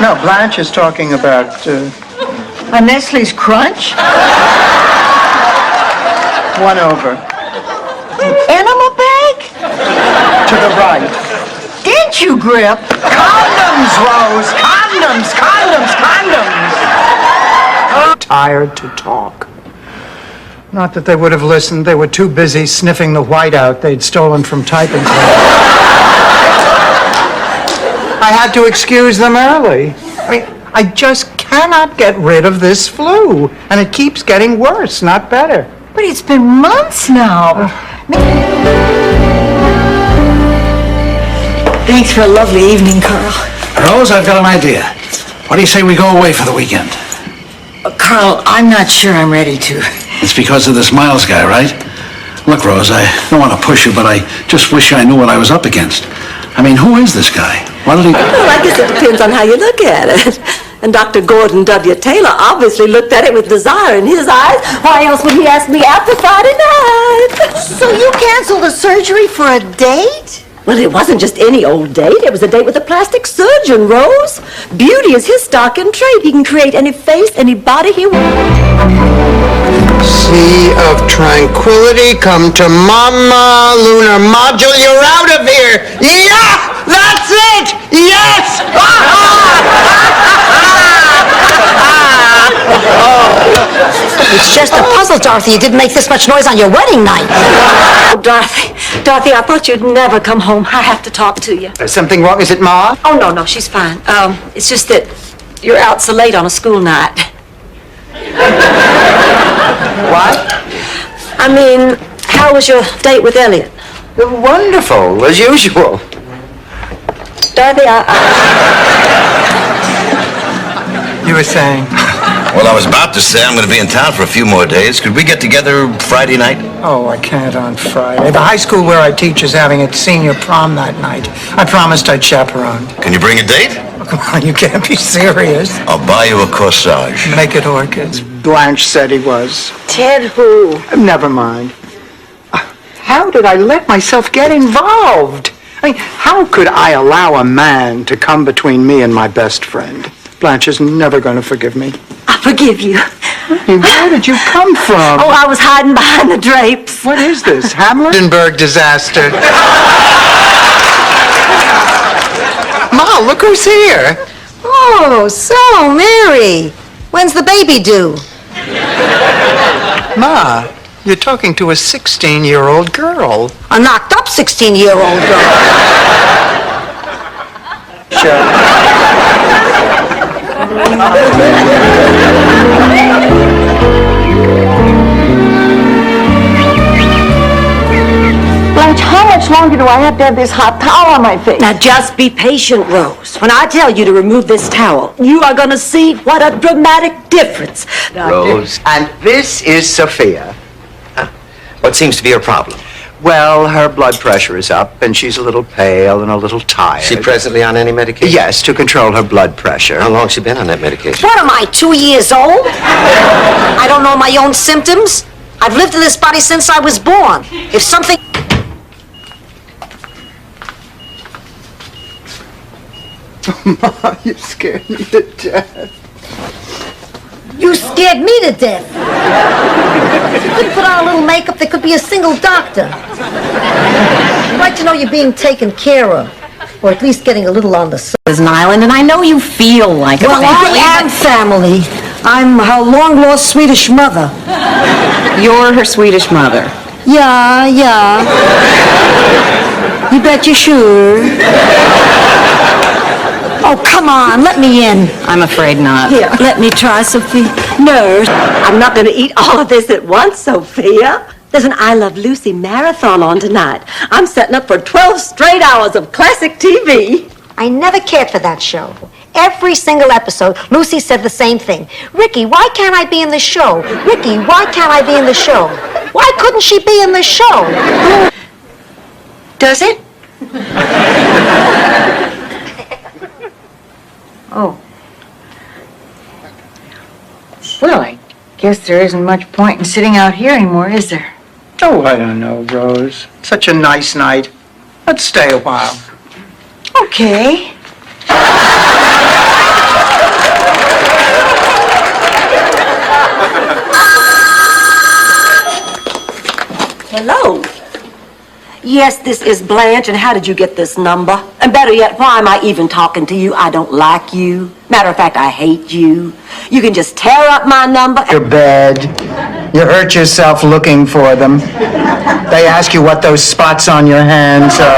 No, Blanche is talking about A Nestle's Crunch? one over. Enema bag? To the right. Didn't you, Grip? Condoms, Rose! Condoms! Condoms! Condoms! Tired to talk. Not that they would have listened. They were too busy sniffing the whiteout they'd stolen from typing class. I had to excuse them early. I just cannot get rid of this flu. And it keeps getting worse, not better. But it's been months now. Thanks for a lovely evening, Carl. Rose, I've got an idea. What do you say we go away for the weekend? Carl, I'm not sure I'm ready to. It's because of this Miles guy, right? Look, Rose, I don't want to push you, but I just wish I knew what I was up against. I mean, who is this guy? What did he... Well, I guess it depends on how you look at it. And Dr. Gordon W. Taylor obviously looked at it with desire in his eyes. Why else would he ask me out for Friday night? So you canceled the surgery for a date? Well, it wasn't just any old date. It was a date with a plastic surgeon, Rose. Beauty is his stock and trade. He can create any face, any body he wants. Sea of tranquility, come to mama, lunar module, you're out of here! Yeah! That's it! Yes! It's just a puzzle, Dorothy. You didn't make this much noise on your wedding night. Oh, Dorothy, I thought you'd never come home. I have to talk to you. There's something wrong, is it, Ma? Oh, no, she's fine. It's just that you're out so late on a school night. What? I mean, how was your date with Elliot? Wonderful, as usual. Dorothy, You were saying? Well, I was about to say I'm going to be in town for a few more days. Could we get together Friday night? Oh, I can't on Friday. The high school where I teach is having its senior prom that night. I promised I'd chaperone. Can you bring a date? Oh, come on, you can't be serious. I'll buy you a corsage. Make it orchids. Blanche said he was. Ted who? Never mind. How did I let myself get involved? I mean, how could I allow a man to come between me and my best friend? Blanche is never going to forgive me. I forgive you. Hey, where did you come from? Oh, I was hiding behind the drapes. What is this, Hamiltonburg disaster? Ma, look who's here. Oh, so, Mary. When's the baby due? Ma, you're talking to a 16-year-old girl. A knocked-up 16-year-old girl. Blanche, how much longer do I have to have this hot towel on my face? Now, just be patient, Rose. When I tell you to remove this towel, you are going to see what a dramatic difference. Rose. And this is Sophia. What seems to be her problem? Well, her blood pressure is up, and she's a little pale and a little tired. Is she presently on any medication? Yes, to control her blood pressure. How long has she been on that medication? What am I, 2 years old? I don't know my own symptoms. I've lived in this body since I was born. If something... Ma, you scared me to death. You scared me to death. If you could put on a little makeup, there could be a single doctor. I'd like to know you're being taken care of. Or at least getting a little on the surface. Is an island, and I know you feel like Well, I am family. I'm her long-lost Swedish mother. You're her Swedish mother. Yeah. You bet you sure. Oh, come on, let me in. I'm afraid not. Here, let me try, Sophia. No, I'm not going to eat all of this at once, Sophia. There's an I Love Lucy marathon on tonight. I'm setting up for 12 straight hours of classic TV. I never cared for that show. Every single episode, Lucy said the same thing. Ricky, why can't I be in the show? Ricky, why can't I be in the show? Why couldn't she be in the show? Does it? Oh. Well, I guess there isn't much point in sitting out here anymore, is there? Oh, I don't know, Rose. Such a nice night. Let's stay a while. Okay. Hello. Yes, this is Blanche, and how did you get this number? And better yet, why am I even talking to you? I don't like you. Matter of fact, I hate you. You can just tear up my number. Your bed. You hurt yourself looking for them. They ask you what those spots on your hands are.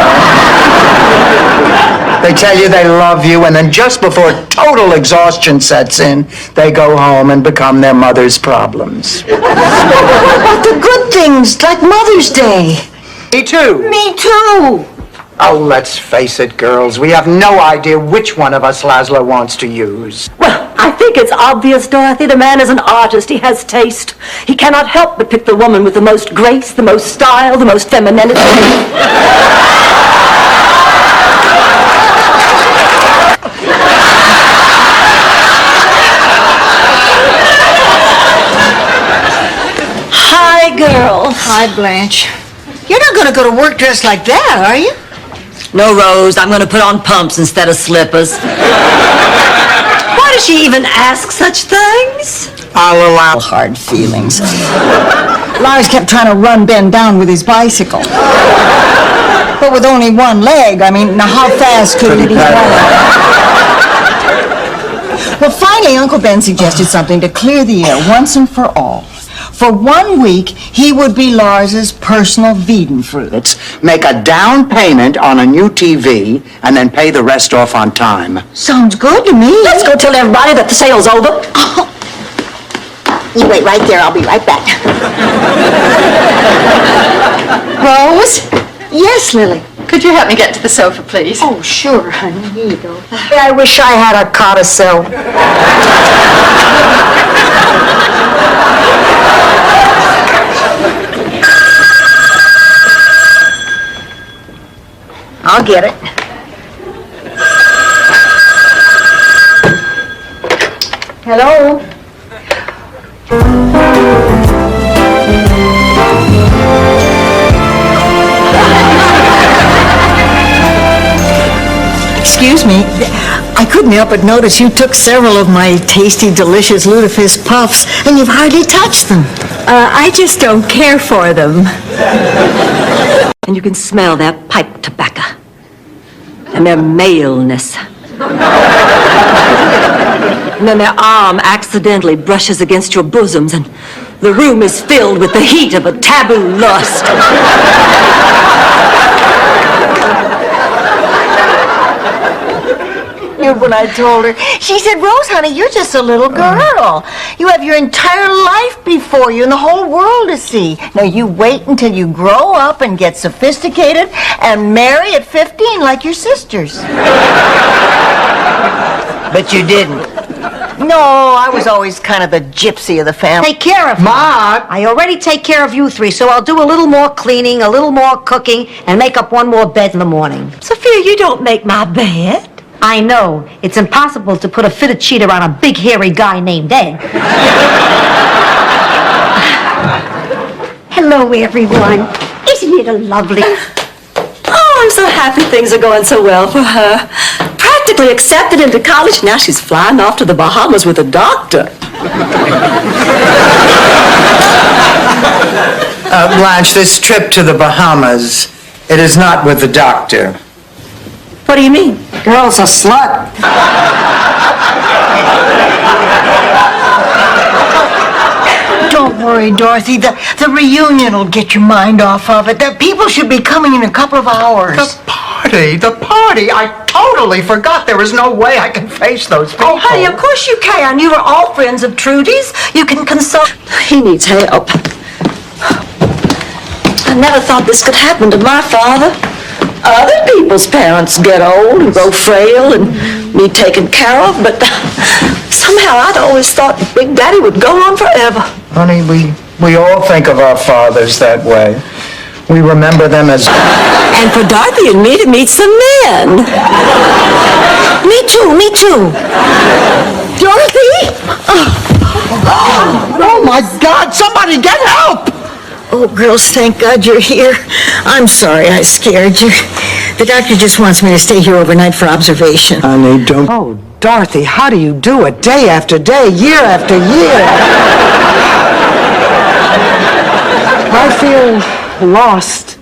They tell you they love you, and then just before total exhaustion sets in, they go home and become their mother's problems. But the good things, like Mother's Day. Me too. Me too. Oh, let's face it, girls. We have no idea which one of us Laszlo wants to use. Well, I think it's obvious, Dorothy. The man is an artist. He has taste. He cannot help but pick the woman with the most grace, the most style, the most femininity. Hi, girls. Hi, Blanche. You're not going to go to work dressed like that, are you? No, Rose, I'm going to put on pumps instead of slippers. Why does she even ask such things? I'll allow Hard feelings. Lars kept trying to run Ben down with his bicycle. But with only one leg, I mean, now how fast could he run? Well, finally, Uncle Ben suggested something to clear the air once and for all. For 1 week, he would be Lars's personal Wiedenfruit. make a down payment on a new TV and then pay the rest off on time. Sounds good to me. Let's go tell everybody that the sale's over. You wait right there. I'll be right back. Rose? Yes, Lily. Could you help me get to the sofa, please? Oh, sure, honey. Here you go. I wish I had a codicil. I'll get it. Hello? Excuse me, I couldn't help but notice you took several of my tasty, delicious lutefisk puffs, and you've hardly touched them. I just don't care for them. And you can smell their pipe tobacco and their maleness. And then their arm accidentally brushes against your bosoms, and the room is filled with the heat of a taboo lust. When I told her, she said, Rose, honey, you're just a little girl. You have your entire life before you and the whole world to see. Now, you wait until you grow up and get sophisticated and marry at 15 like your sisters. But you didn't. No, I was always kind of the gypsy of the family. Take care of Ma! I already take care of you three, so I'll do a little more cleaning, a little more cooking, and make up one more bed in the morning. Sophia, you don't make my bed. I know. It's impossible to put a fitted sheet around a big, hairy guy named Ed. Hello, everyone. Isn't it lovely? Oh, I'm so happy things are going so well for her. Practically accepted into college. Now she's flying off to the Bahamas with a doctor. Blanche, this trip to the Bahamas, it is not with the doctor. What do you mean? Girl's a slut. Don't worry, Dorothy. The reunion will get your mind off of it. The people should be coming in a couple of hours. The party! I totally forgot there was no way I can face those people. Oh, honey, of course you can. You were all friends of Trudy's. You can consult. He needs help. I never thought this could happen to my father. Other people's parents get old and grow frail and need taken care of, but somehow I'd always thought Big Daddy would go on forever. Honey, we all think of our fathers that way. We remember them as... And for Dorothy and me to meet some men. Me too. Dorothy? Oh my God, somebody get help! Oh, girls, thank God you're here. I'm sorry I scared you. The doctor just wants me to stay here overnight for observation. Honey, don't... Oh, Dorothy, how do you do it day after day, year after year? I lost.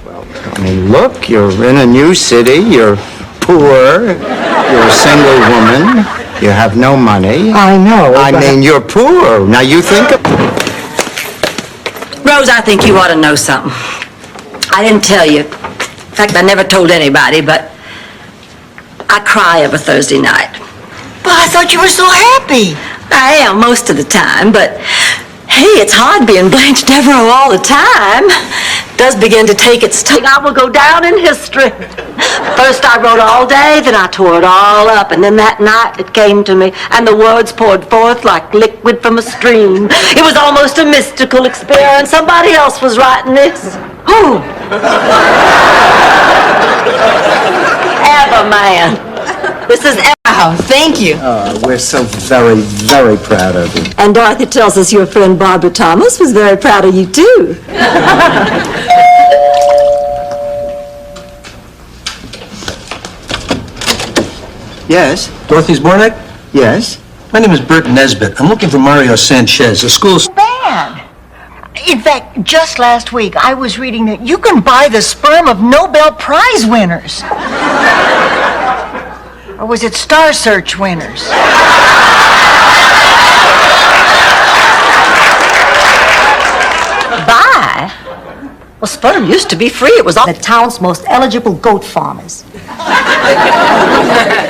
I mean, look, you're in a new city, you're poor, you're a single woman, you have no money. I know. I mean, you're poor. Now you think of... Rose, I think you ought to know something. I didn't tell you. In fact, I never told anybody, but I cry every Thursday night. But I thought you were so happy. I am most of the time, but hey, it's hard being Blanche Devereaux all the time. It does begin to take its toll. I will go down in history. First I wrote all day, then I tore it all up, and then that night it came to me, and the words poured forth like liquid from a stream. It was almost a mystical experience. Somebody else was writing this. Who? Eva, man. This is Eva. Oh, thank you. we're so very, very proud of you. And Dorothy tells us your friend Barbara Thomas was very proud of you, too. Yes? Dorothy Zbornak? Yes? My name is Bert Nesbitt. I'm looking for Mario Sanchez. The school's... Bad. In fact, just last week, I was reading that you can buy the sperm of Nobel Prize winners. Or was it Star Search winners? Buy? Well, sperm used to be free. It was all... The town's most eligible goat farmers.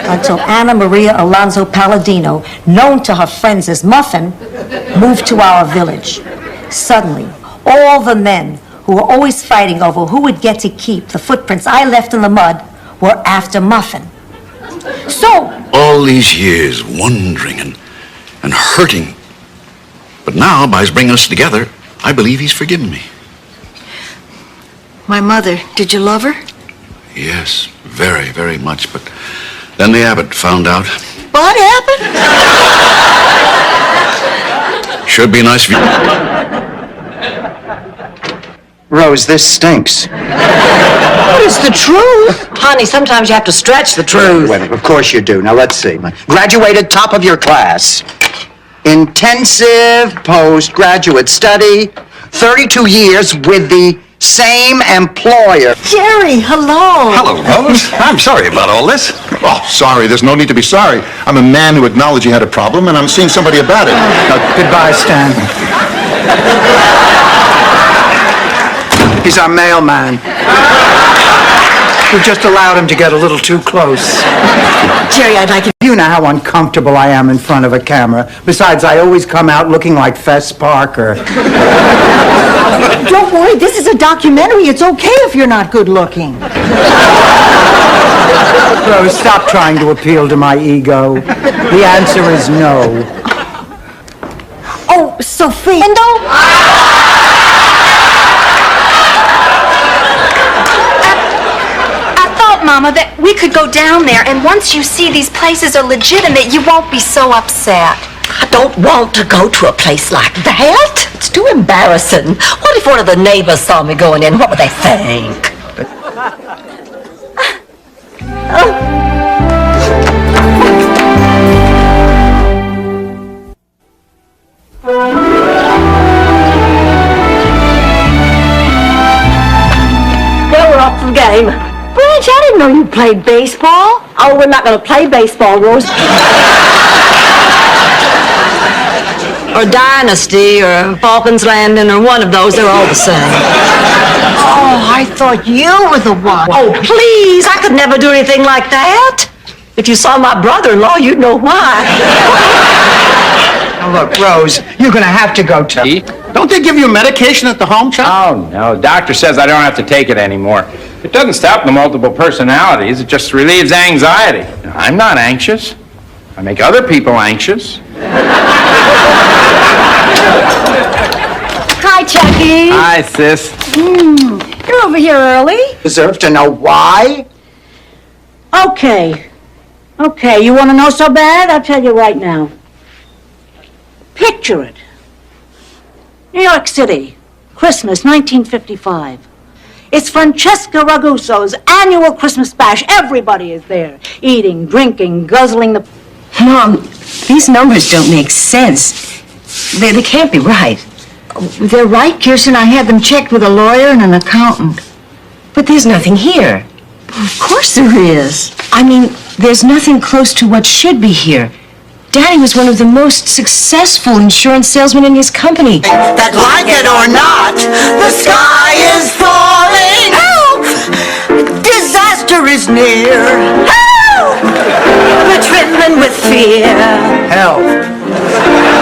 Until Anna Maria Alonso Palladino, known to her friends as Muffin, moved to our village. Suddenly, all the men who were always fighting over who would get to keep the footprints I left in the mud were after Muffin. So, All these years wondering and hurting. But now, by his bringing us together, I believe he's forgiven me. My mother, did you love her? Yes, very, very much. But then the abbot found out. What happened? Should be nice of you. Rose, this stinks. What is the truth? Honey, sometimes you have to stretch the truth. Well, of course you do. Now, let's see. Graduated top of your class. Intensive postgraduate study. 32 years with the same employer. Jerry, hello. Hello, Rose. I'm sorry about all this. Oh, sorry. There's no need to be sorry. I'm a man who acknowledged you had a problem, and I'm seeing somebody about it. Goodbye, Stan. He's our mailman. We just allowed him to get a little too close. Jerry, I'd like you. You know how uncomfortable I am in front of a camera. Besides, I always come out looking like Fess Parker. Don't worry, this is a documentary. It's okay if you're not good looking. Rose, stop trying to appeal to my ego. The answer is no. oh, Sophie. I thought, Mama, that we could go down there, and once you see these places are legitimate, you won't be so upset. I don't want to go to a place like that. It's too embarrassing. What if one of the neighbors saw me going in? What would they think? Well, we're off to the game. Blanche, I didn't know you played baseball. Oh, we're not going to play baseball, Rose. Or Dynasty, or Falcon's Landing, or one of those. They're all the same. Oh, I thought you were the one. Oh, please, I could never do anything like that. If you saw my brother-in-law, you'd know why. Now, look, Rose, you're going to have to go to... Don't they give you medication at the home, Chuck? Oh, no. Doctor says I don't have to take it anymore. It doesn't stop the multiple personalities. It just relieves anxiety. I'm not anxious. I make other people anxious. Hi, Chucky. Hi, sis. You're over here early. Deserve to know why? Okay. Okay, you want to know so bad? I'll tell you right now. Picture it. New York City, Christmas, 1955. It's Francesca Ragusso's annual Christmas bash. Everybody is there, eating, drinking, guzzling the... Mom, these numbers don't make sense. They can't be right. They're right, Kirsten. I had them checked with a lawyer and an accountant. But there's nothing here. Of course there is. I mean, there's nothing close to what should be here. Daddy was one of the most successful insurance salesmen in his company. That like it or not, the sky is falling. Help! Disaster is near. Help! We're trembling with fear. Help.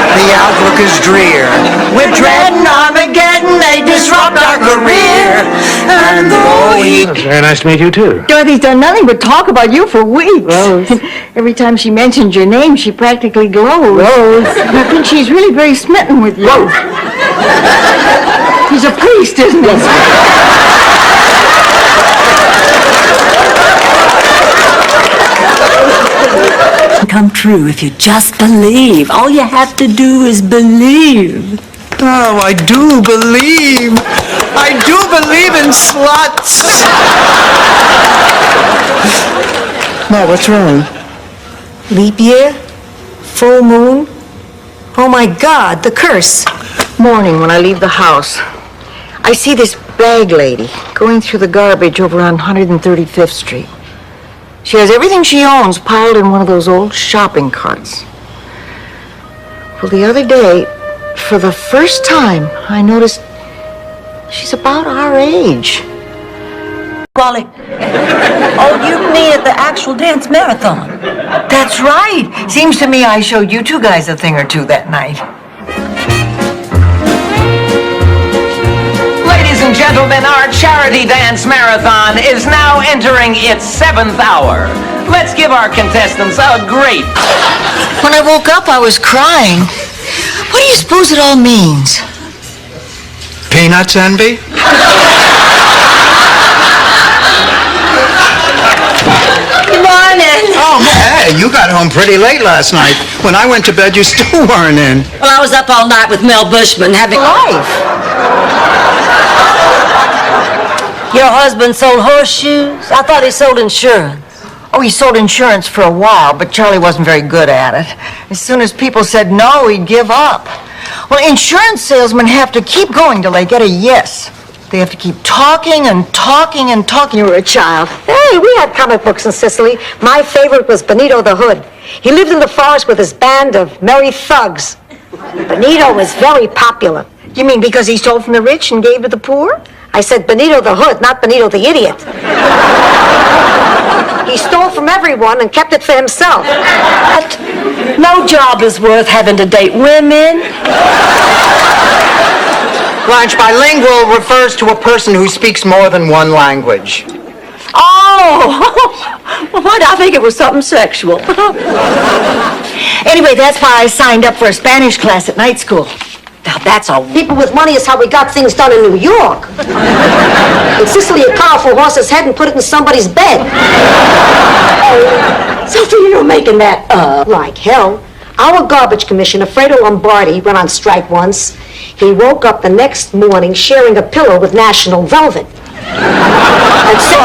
The outlook is drear. We're dreading Armageddon. They disrupt our career. And though he... Very nice to meet you, too. Dorothy's done nothing but talk about you for weeks. Rose. Every time she mentions your name, she practically glows. Rose. I think she's really very smitten with you. Rose. He's a priest, isn't he? Come true if you just believe. All you have to do is believe. Oh, I do believe. I do believe in sluts. No, what's wrong? Leap year? Full moon? Oh my God, the curse. Morning when I leave the house, I see this bag lady going through the garbage over on 135th Street. She has everything she owns piled in one of those old shopping carts. Well, the other day, for the first time, I noticed she's about our age. Wally. Oh, you mean at the actual dance marathon? That's right. Seems to me I showed you two guys a thing or two that night. Ladies and gentlemen, our charity dance marathon is now entering its 7th hour. Let's give our contestants a great... When I woke up, I was crying. What do you suppose it all means? Peanuts envy? Good morning. Oh, hey, you got home pretty late last night. When I went to bed, you still weren't in. Well, I was up all night with Mel Bushman having... Life. Your husband sold horseshoes? I thought he sold insurance. Oh, he sold insurance for a while, but Charlie wasn't very good at it. As soon as people said no, he'd give up. Well, insurance salesmen have to keep going till they get a yes. They have to keep talking and talking and talking. You were a child. Hey, we had comic books in Sicily. My favorite was Benito the Hood. He lived in the forest with his band of merry thugs. Benito was very popular. You mean because he stole from the rich and gave to the poor? I said Benito the Hood, not Benito the Idiot. He stole from everyone and kept it for himself. But no job is worth having to date women. Blanche, bilingual refers to a person who speaks more than one language. Oh, well, why did I think it was something sexual? Anyway, that's why I signed up for a Spanish class at night school. Now, that's a... People with money is how we got things done in New York. In Sicily, a car off a horse's head and put it in somebody's bed. Sophie, you're making that up. Like hell. Our garbage commissioner, Fredo Lombardi, went on strike once. He woke up the next morning sharing a pillow with National Velvet. And so...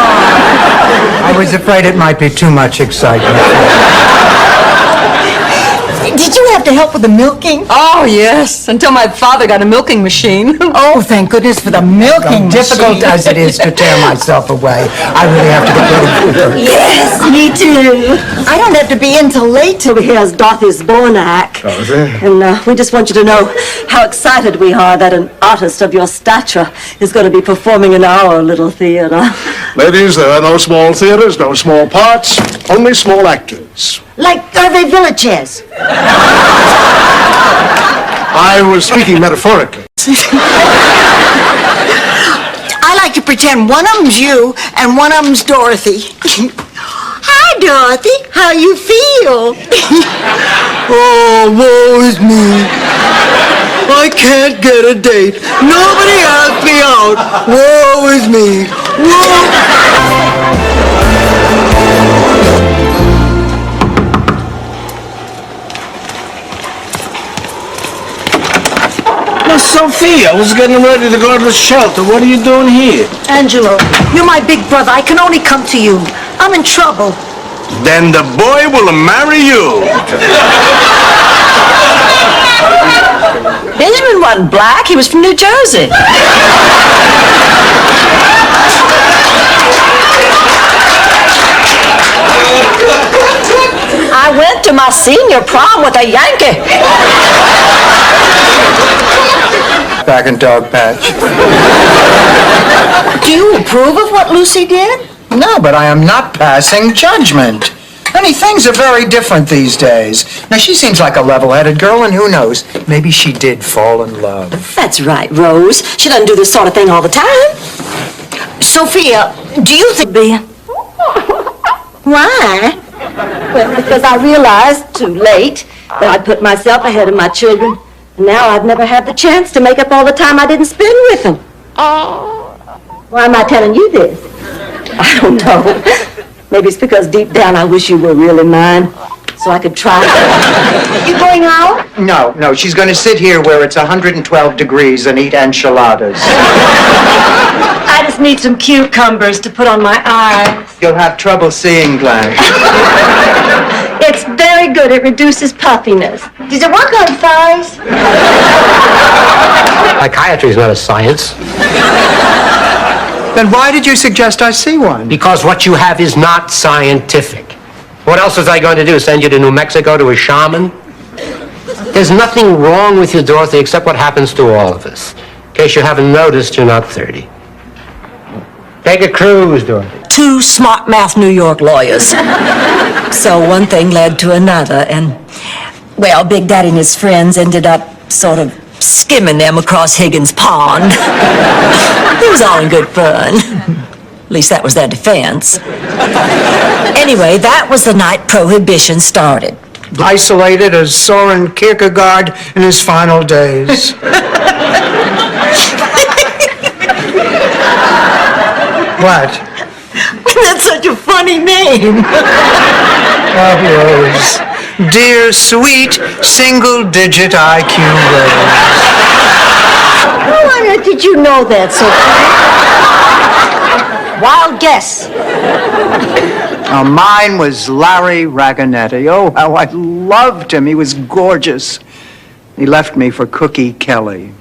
I was afraid it might be too much excitement. Did you have to help with the milking? Oh, yes, until my father got a milking machine. Oh, thank goodness for the milking Difficult machine. as it is to tear myself away, I really have to get ready for it. Yes, me too. I don't have to be in till late till... Over here is Dorothy's Bornak. Oh, is it? And we just want you to know how excited we are that an artist of your stature is going to be performing in our little theater. Ladies, there are no small theaters, no small parts, only small actors. Like Hervé Villachez. I was speaking metaphorically. I like to pretend one of them's you and one of them's Dorothy. Hi, Dorothy. How you feel? Oh, woe is me. I can't get a date. Nobody asked me out. Woe is me. Now, Sophia, I was getting ready to go to the shelter. What are you doing here? Angelo, you're my big brother. I can only come to you. I'm in trouble. Then the boy will marry you. Benjamin wasn't black. He was from New Jersey. I went to my senior prom with a Yankee. Back in Dog Patch. Do you approve of what Lucy did? No, but I am not passing judgment. Honey, things are very different these days. Now, she seems like a level-headed girl, and who knows, maybe she did fall in love. That's right, Rose. She doesn't do this sort of thing all the time. Sophia, do you think... Why? Well, because I realized too late that I'd put myself ahead of my children. And now I've never had the chance to make up all the time I didn't spend with them. Why am I telling you this? I don't know. Maybe it's because deep down I wish you were really mine, so I could try. You going out? No, she's going to sit here where it's 112 degrees and eat enchiladas. I just need some cucumbers to put on my eyes. You'll have trouble seeing, Blanche. It's very good. It reduces puffiness. Does it work on thighs? Psychiatry is not a science. Then why did you suggest I see one? Because what you have is not scientific. What else was I going to do? Send you to New Mexico to a shaman? There's nothing wrong with you, Dorothy, except what happens to all of us. In case you haven't noticed, you're not 30. Take a cruise, Dorothy. 2 smart-mouth New York lawyers. So one thing led to another, and, well, Big Daddy and his friends ended up sort of skimming them across Higgins Pond. It was all in good fun. At least that was their defense. Anyway, that was the night Prohibition started. Isolated as Soren Kierkegaard in his final days. What? That's such a funny name. Oh, Rose. Dear, sweet, single-digit IQ Rose. How on earth did you know that, Sophia? Wild guess. Now, mine was Larry Raganetti. Oh, how I loved him. He was gorgeous. He left me for Cookie Kelly.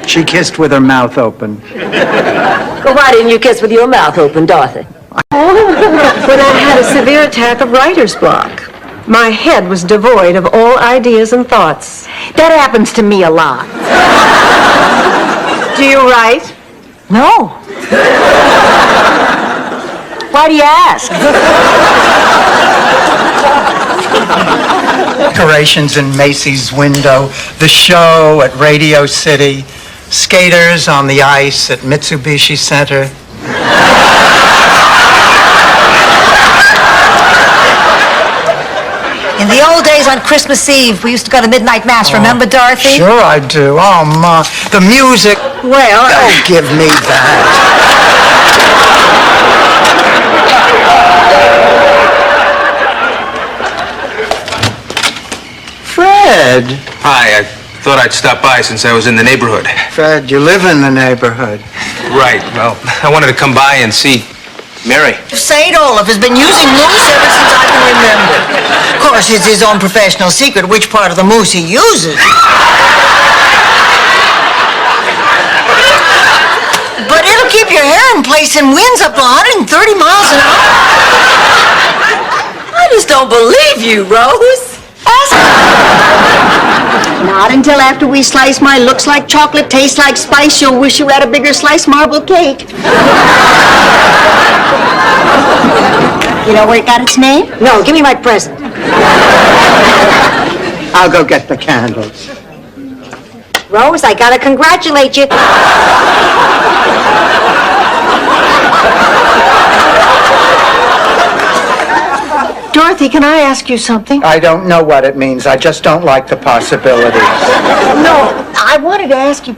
She kissed with her mouth open. Well, why didn't you kiss with your mouth open, Dorothy? When I had a severe attack of writer's block. My head was devoid of all ideas and thoughts. That happens to me a lot. Do you write? No. Why do you ask? Decorations in Macy's window, the show at Radio City, skaters on the ice at Mitsubishi Center. In the old days on Christmas Eve, we used to go to midnight mass. Remember, Dorothy? Sure I do. Oh, Ma. The music. Well, oh, give me that. Fred. Hi, I thought I'd stop by since I was in the neighborhood. Fred, you live in the neighborhood. Right, well, I wanted to come by and see Mary. St. Olaf has been using moose ever since I can remember. Of course, it's his own professional secret which part of the moose he uses. But it'll keep your hair in place in winds up to 130 miles an hour. I just don't believe you, Rose. Not until after we slice my looks like chocolate, tastes like spice, you'll wish you had a bigger slice marble cake. You know where it got its name? No, give me my present. I'll go get the candles. Rose, I gotta congratulate you. Dorothy, can I ask you something? I don't know what it means. I just don't like the possibilities. No, I wanted to ask you,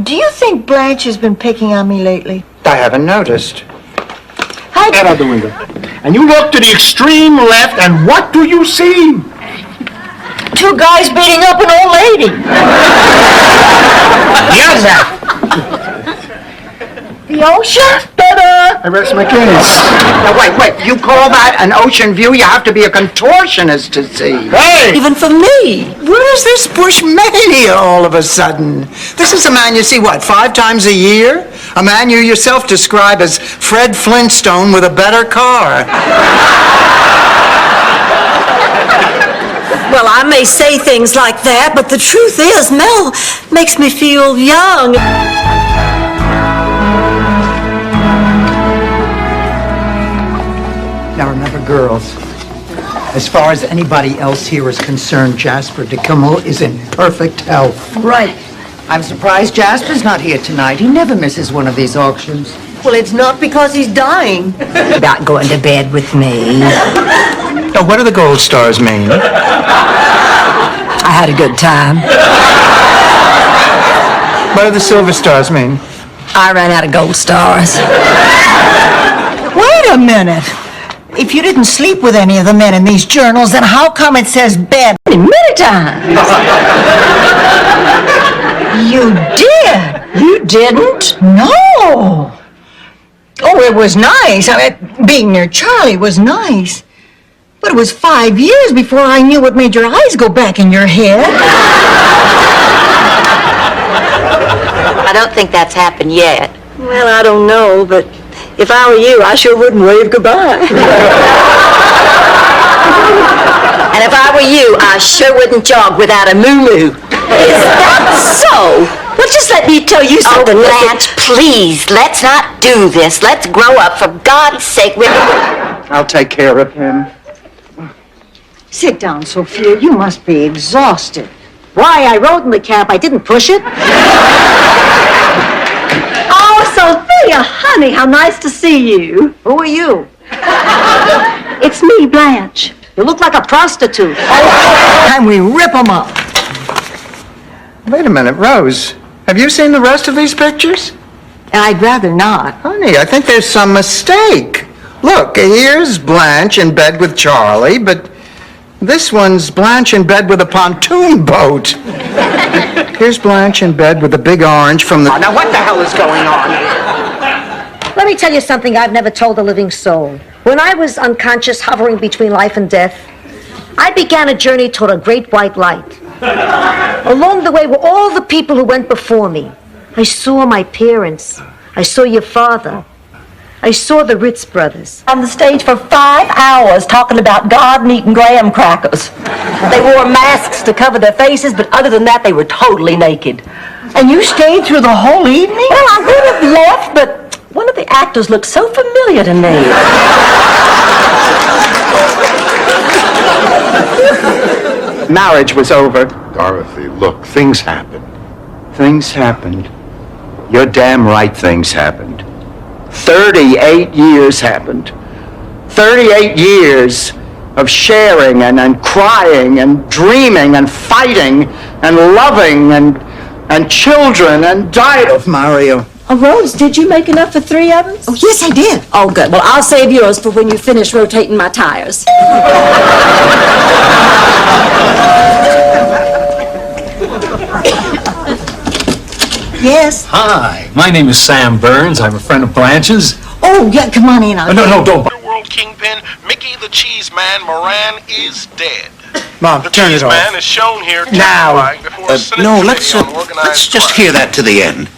do you think Blanche has been picking on me lately? I haven't noticed. Head out the window. And you look to the extreme left, and what do you see? 2 guys beating up an old lady. Yes, sir. The ocean? The Order! I rest my case. Now, wait. You call that an ocean view? You have to be a contortionist to see. Hey! Even for me. Where's this Bush mania all of a sudden? This is a man you see, 5 times a year? A man you yourself describe as Fred Flintstone with a better car. Well, I may say things like that, but the truth is, Mel makes me feel young. Now remember, girls, as far as anybody else here is concerned, Jasper DeKimmel is in perfect health. Right. I'm surprised Jasper's not here tonight. He never misses one of these auctions. Well, it's not because he's dying. About going to bed with me. Now, what do the gold stars mean? I had a good time. What do the silver stars mean? I ran out of gold stars. Wait a minute. If you didn't sleep with any of the men in these journals, then how come it says bed many times? You did. You didn't? No. Oh, it was nice. Being near Charlie was nice. But it was 5 years before I knew what made your eyes go back in your head. I don't think that's happened yet. Well, I don't know, but if I were you, I sure wouldn't wave goodbye. And if I were you, I sure wouldn't jog without a moo-moo. Is that so? Well, just let me tell you something. Oh, Blanche, please, let's not do this. Let's grow up, for God's sake. I'll take care of him. Sit down, Sophia. You must be exhausted. Why, I rode in the cab. I didn't push it. Oh, Sophia, honey, how nice to see you. Who are you? It's me, Blanche. You look like a prostitute. And we rip them up. Wait a minute, Rose. Have you seen the rest of these pictures? I'd rather not. Honey, I think there's some mistake. Look, here's Blanche in bed with Charlie, but this one's Blanche in bed with a pontoon boat. Here's Blanche in bed with the big orange from the... Now, what the hell is going on here? Let me tell you something I've never told a living soul. When I was unconscious, hovering between life and death, I began a journey toward a great white light. Along the way were all the people who went before me. I saw my parents. I saw your father. I saw the Ritz brothers. On the stage for 5 hours talking about God and eating graham crackers. They wore masks to cover their faces, but other than that, they were totally naked. And you stayed through the whole evening? Well, I would have left, but one of the actors looked so familiar to me. Marriage was over. Dorothy, look, things happen. Things happened. You're damn right things happened. 38 years happened. 38 years of sharing and crying and dreaming and fighting and loving and children and died of Mario. Oh, Rose, did you make enough for 3 of us? Oh, yes, I did. Oh, good. Well, I'll save yours for when you finish rotating my tires. Yes. Hi, my name is Sam Burns. I'm a friend of Blanche's. Oh, yeah, come on in. No, don't. World Kingpin, Mickey the Cheese Man Moran is dead. Mom, turn it off. Man is shown here Now. testifying before a Senate No, committee on organized let's just crime. hear that to the end.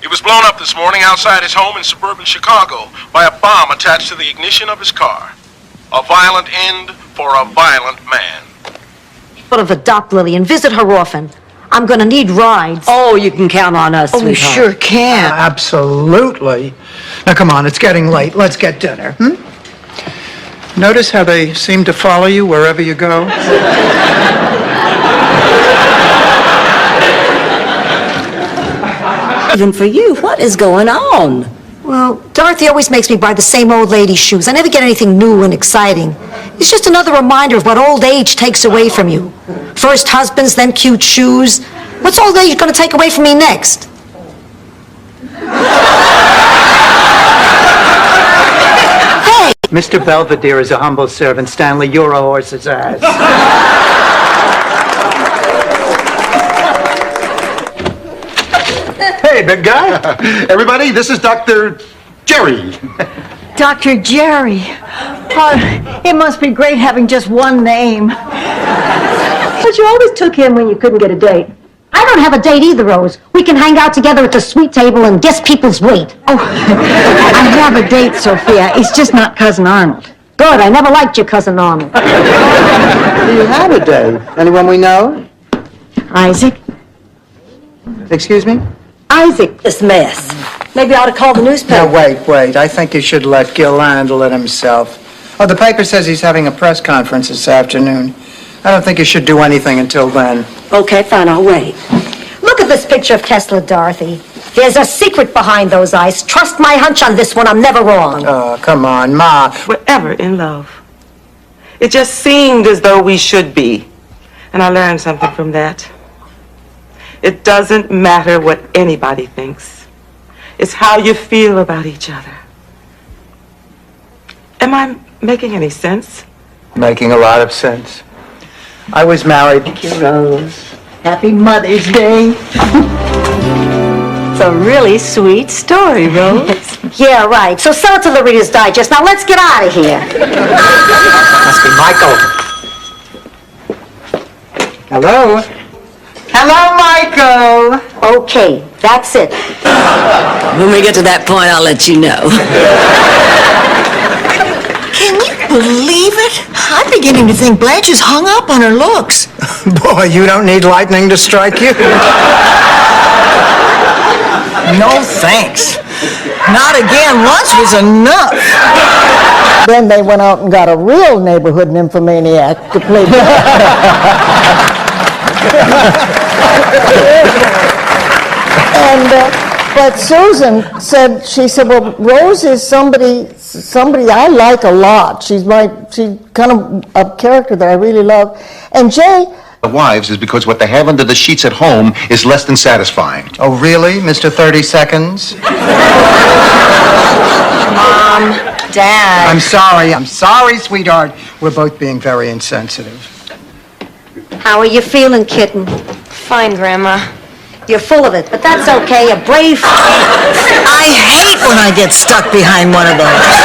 He was blown up this morning outside his home in suburban Chicago by a bomb attached to the ignition of his car. A violent end for a violent man. Sort of adopt Lily and visit her often. I'm gonna need rides. Oh, you can count on us, Oh, we sweetheart. sure can. Absolutely. Now, come on, it's getting late. Let's get dinner. Notice how they seem to follow you wherever you go? Even for you, what is going on? Well, Dorothy always makes me buy the same old lady's shoes. I never get anything new and exciting. It's just another reminder of what old age takes away from you. First husbands, then cute shoes. What's old age gonna take away from me next? Hey! Mr. Belvedere is a humble servant. Stanley, you're a horse's ass. Hey, big guy. Everybody, this is Dr. Jerry! Dr. Jerry. Oh, it must be great having just one name. But you always took him when you couldn't get a date. I don't have a date either, Rose. We can hang out together at the sweet table and guess people's weight. Oh, I have a date, Sophia. It's just not Cousin Arnold. Good, I never liked your cousin Arnold. Do you have a date? Anyone we know? Isaac? Excuse me? Isaac, this mess. Maybe I ought to call the newspaper. Now, wait. I think you should let Gil handle it himself. Oh, the paper says he's having a press conference this afternoon. I don't think you should do anything until then. Okay, fine, I'll wait. Look at this picture of Tesla, Dorothy. There's a secret behind those eyes. Trust my hunch on this one. I'm never wrong. Oh, come on, Ma. We're ever in love. It just seemed as though we should be. And I learned something from that. It doesn't matter what anybody thinks. It's how you feel about each other. Am I making any sense? Making a lot of sense. I was married. Thank you, Rose. Happy Mother's Day. It's a really sweet story, Rose. Yeah, right. So sell it to the Reader's Digest. Now let's get out of here. Must be Michael. Hello? Hello, Michael. Okay, that's it. When we get to that point, I'll let you know. Can you believe it? I'm beginning to think Blanche is hung up on her looks. Boy, you don't need lightning to strike you. No thanks. Not again. Once was enough. Then they went out and got a real neighborhood nymphomaniac to play. But Susan said, she said, well, Rose is somebody I like a lot. She's kind of a character that I really love. And Jay... The wives is because what they have under the sheets at home is less than satisfying. Oh, really, Mr. 30 Seconds? Mom, Dad. I'm sorry, sweetheart. We're both being very insensitive. How are you feeling, kitten? Fine, Grandma. You're full of it, but that's okay. A brave... I hate when I get stuck behind one of those.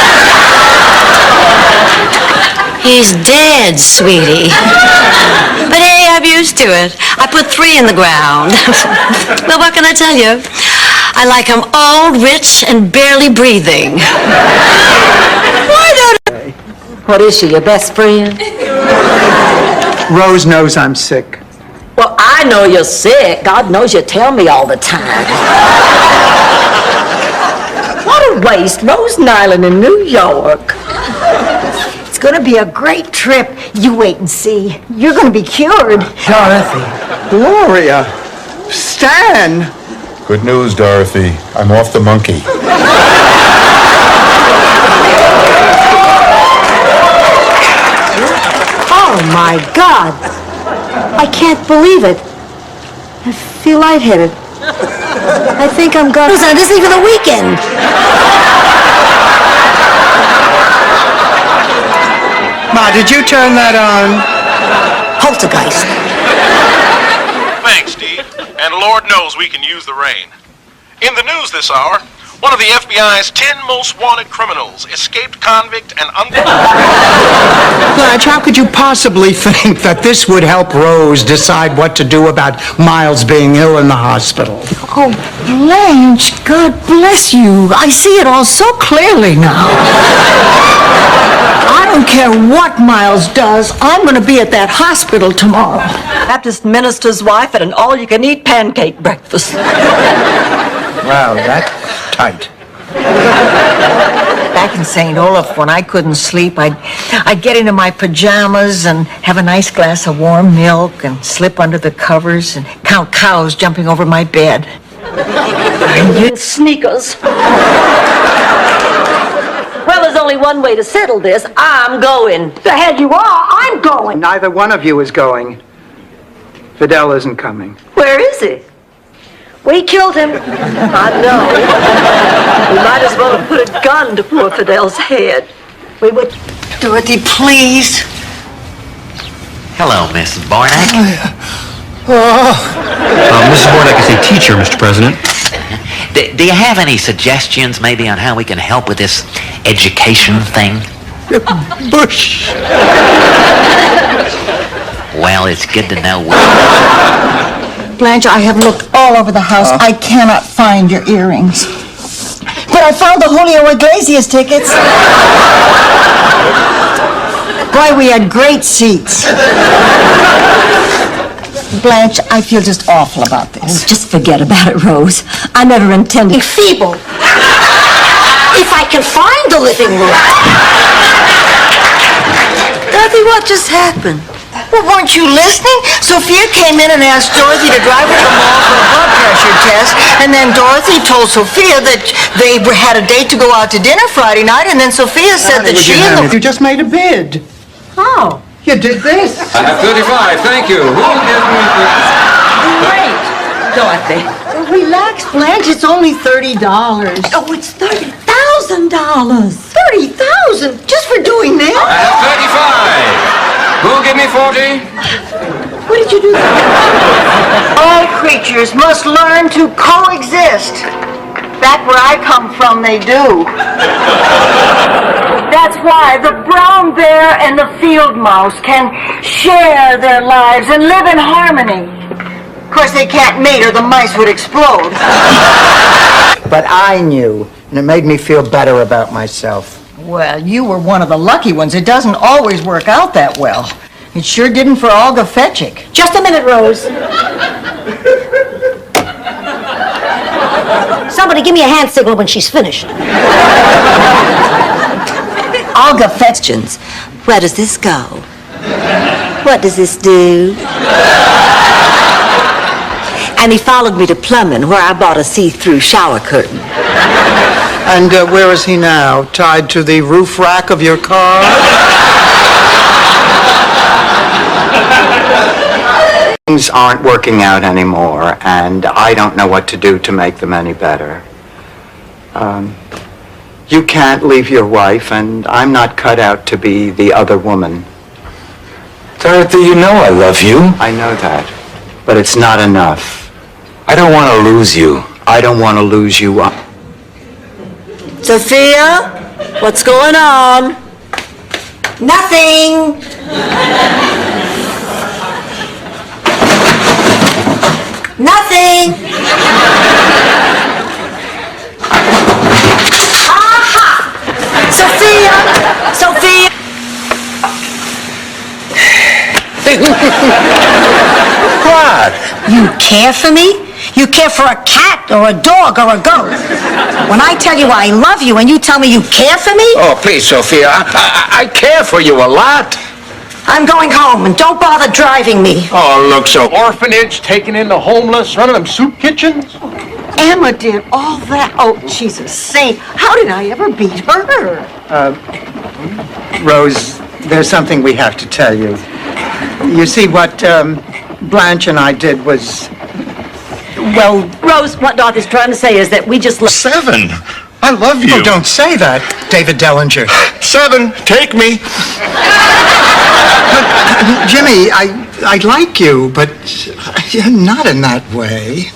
He's dead, sweetie. But hey, I'm used to it. I put 3 in the ground. Well, what can I tell you? I like him old, rich, and barely breathing. Why don't... What is she, your best friend? Rose knows I'm sick. Well, I know you're sick. God knows you tell me all the time. What a waste. Rose Nyland in New York. It's going to be a great trip. You wait and see. You're going to be cured. Dorothy. Gloria. Stan. Good news, Dorothy. I'm off the monkey. Oh, my God. I can't believe it. I feel lightheaded. I think I'm gonna... It isn't even a weekend. Ma, did you turn that on? Poltergeist. Thanks, Steve. And Lord knows we can use the rain. In the news this hour, one of the FBI's 10 most wanted criminals, escaped convict and Blanche, how could you possibly think that this would help Rose decide what to do about Miles being ill in the hospital? Oh, Blanche, God bless you. I see it all so clearly now. I don't care what Miles does. I'm going to be at that hospital tomorrow. Baptist minister's wife at an all-you-can-eat pancake breakfast. Wow, that's tight. Back in St. Olaf, when I couldn't sleep, I'd get into my pajamas and have a nice glass of warm milk and slip under the covers and count cows jumping over my bed. You sneakers. Well, there's only one way to settle this. I'm going. The head you are, I'm going. Neither one of you is going. Fidel isn't coming. Where is he? We killed him. I know. We might as well have put a gun to poor Fidel's head. We would... Dorothy, please. Hello, Mrs. Barnack. Mrs. Barnack is a teacher, Mr. President. Do you have any suggestions maybe on how we can help with this education thing? Bush. Well, it's good to know. Blanche, I have looked all over the house. I cannot find your earrings. But I found the Julio Iglesias tickets. Boy, we had great seats. Blanche, I feel just awful about this. Oh, just forget about it, Rose. I never intended... Feeble. If I can find the living room. Dorothy, what just happened? Well, weren't you listening? Sophia came in and asked Dorothy to drive her to the mall for a blood pressure test, and then Dorothy told Sophia that they had a date to go out to dinner Friday night, and then Sophia said that she and the... You just made a bid. How? You did this. I have 35, thank you. Who will give me the... Great, Dorothy. Well, relax, Blanche. It's only $30. Oh, it's $30,000. $30,000 just for doing I that? have 35. Who will give me 40? What did you do? All creatures must learn to coexist. Back where I come from, they do. That's why the brown bear and the field mouse can share their lives and live in harmony. Of course, they can't mate or the mice would explode. But I knew, and it made me feel better about myself. Well, you were one of the lucky ones. It doesn't always work out that well. It sure didn't for Olga Fetchik. Just a minute, Rose. Somebody give me a hand signal when she's finished. Olga Fetchins. Where does this go? What does this do? And he followed me to plumbing, where I bought a see-through shower curtain. And where is he now? Tied to the roof rack of your car? Things aren't working out anymore, and I don't know what to do to make them any better. You can't leave your wife, and I'm not cut out to be the other woman. Dorothy, you know I love you. I know that, but it's not enough. I don't want to lose you. I don't want to lose you. Sophia, what's going on? Nothing. Nothing. Aha! Sophia! What? You care for me? You care for a cat or a dog or a goat? When I tell you I love you and you tell me you care for me? Oh, please, Sophia. I care for you a lot. I'm going home and don't bother driving me. Oh, look, so orphanage, taking in the homeless, running them soup kitchens? Emma did all that. Oh, she's a saint. How did I ever beat her? Rose, there's something we have to tell you. You see, what Blanche and I did was, well... Rose, what Dorothy's trying to say is that we just... 7. I love you. Oh, don't say that, David Dellinger. 7. Take me. But, Jimmy, I like you, but not in that way.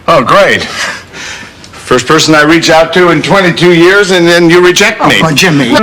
Oh, great. First person I reach out to in 22 years, and then you reject me. Oh, Jimmy.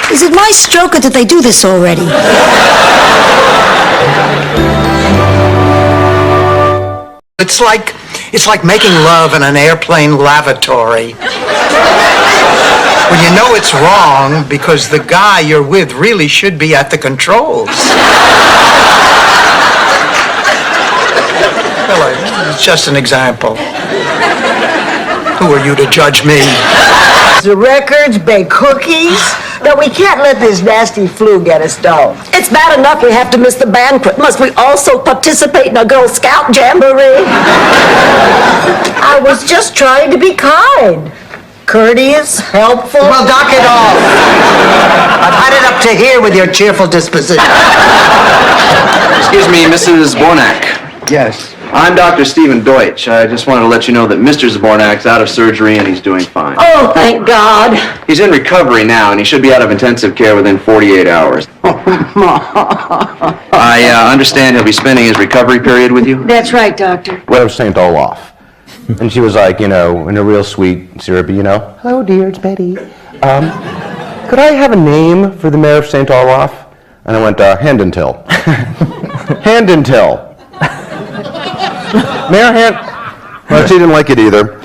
Is it my stroke or did they do this already? It's like making love in an airplane lavatory. Well, you know it's wrong because the guy you're with really should be at the controls. Well, it's just an example. Who are you to judge me? The records, bake cookies. No, we can't let this nasty flu get us down. It's bad enough we have to miss the banquet. Must we also participate in a Girl Scout jamboree? I was just trying to be kind. courteous, helpful. Well, dock it off. I've had it up to here with your cheerful disposition. Excuse me, Mrs. Bornak. Yes. I'm Dr. Stephen Deutsch. I just wanted to let you know that Mr. Zbornak's out of surgery and he's doing fine. Oh, thank God. He's in recovery now, and he should be out of intensive care within 48 hours. I understand he'll be spending his recovery period with you? That's right, Doctor. Mayor of St. Olaf. And she was like, in a real sweet, syrupy, hello, dear, it's Betty. Could I have a name for the mayor of St. Olaf? And I went, Handentil. Handentil. Mayor Well, she didn't like it either.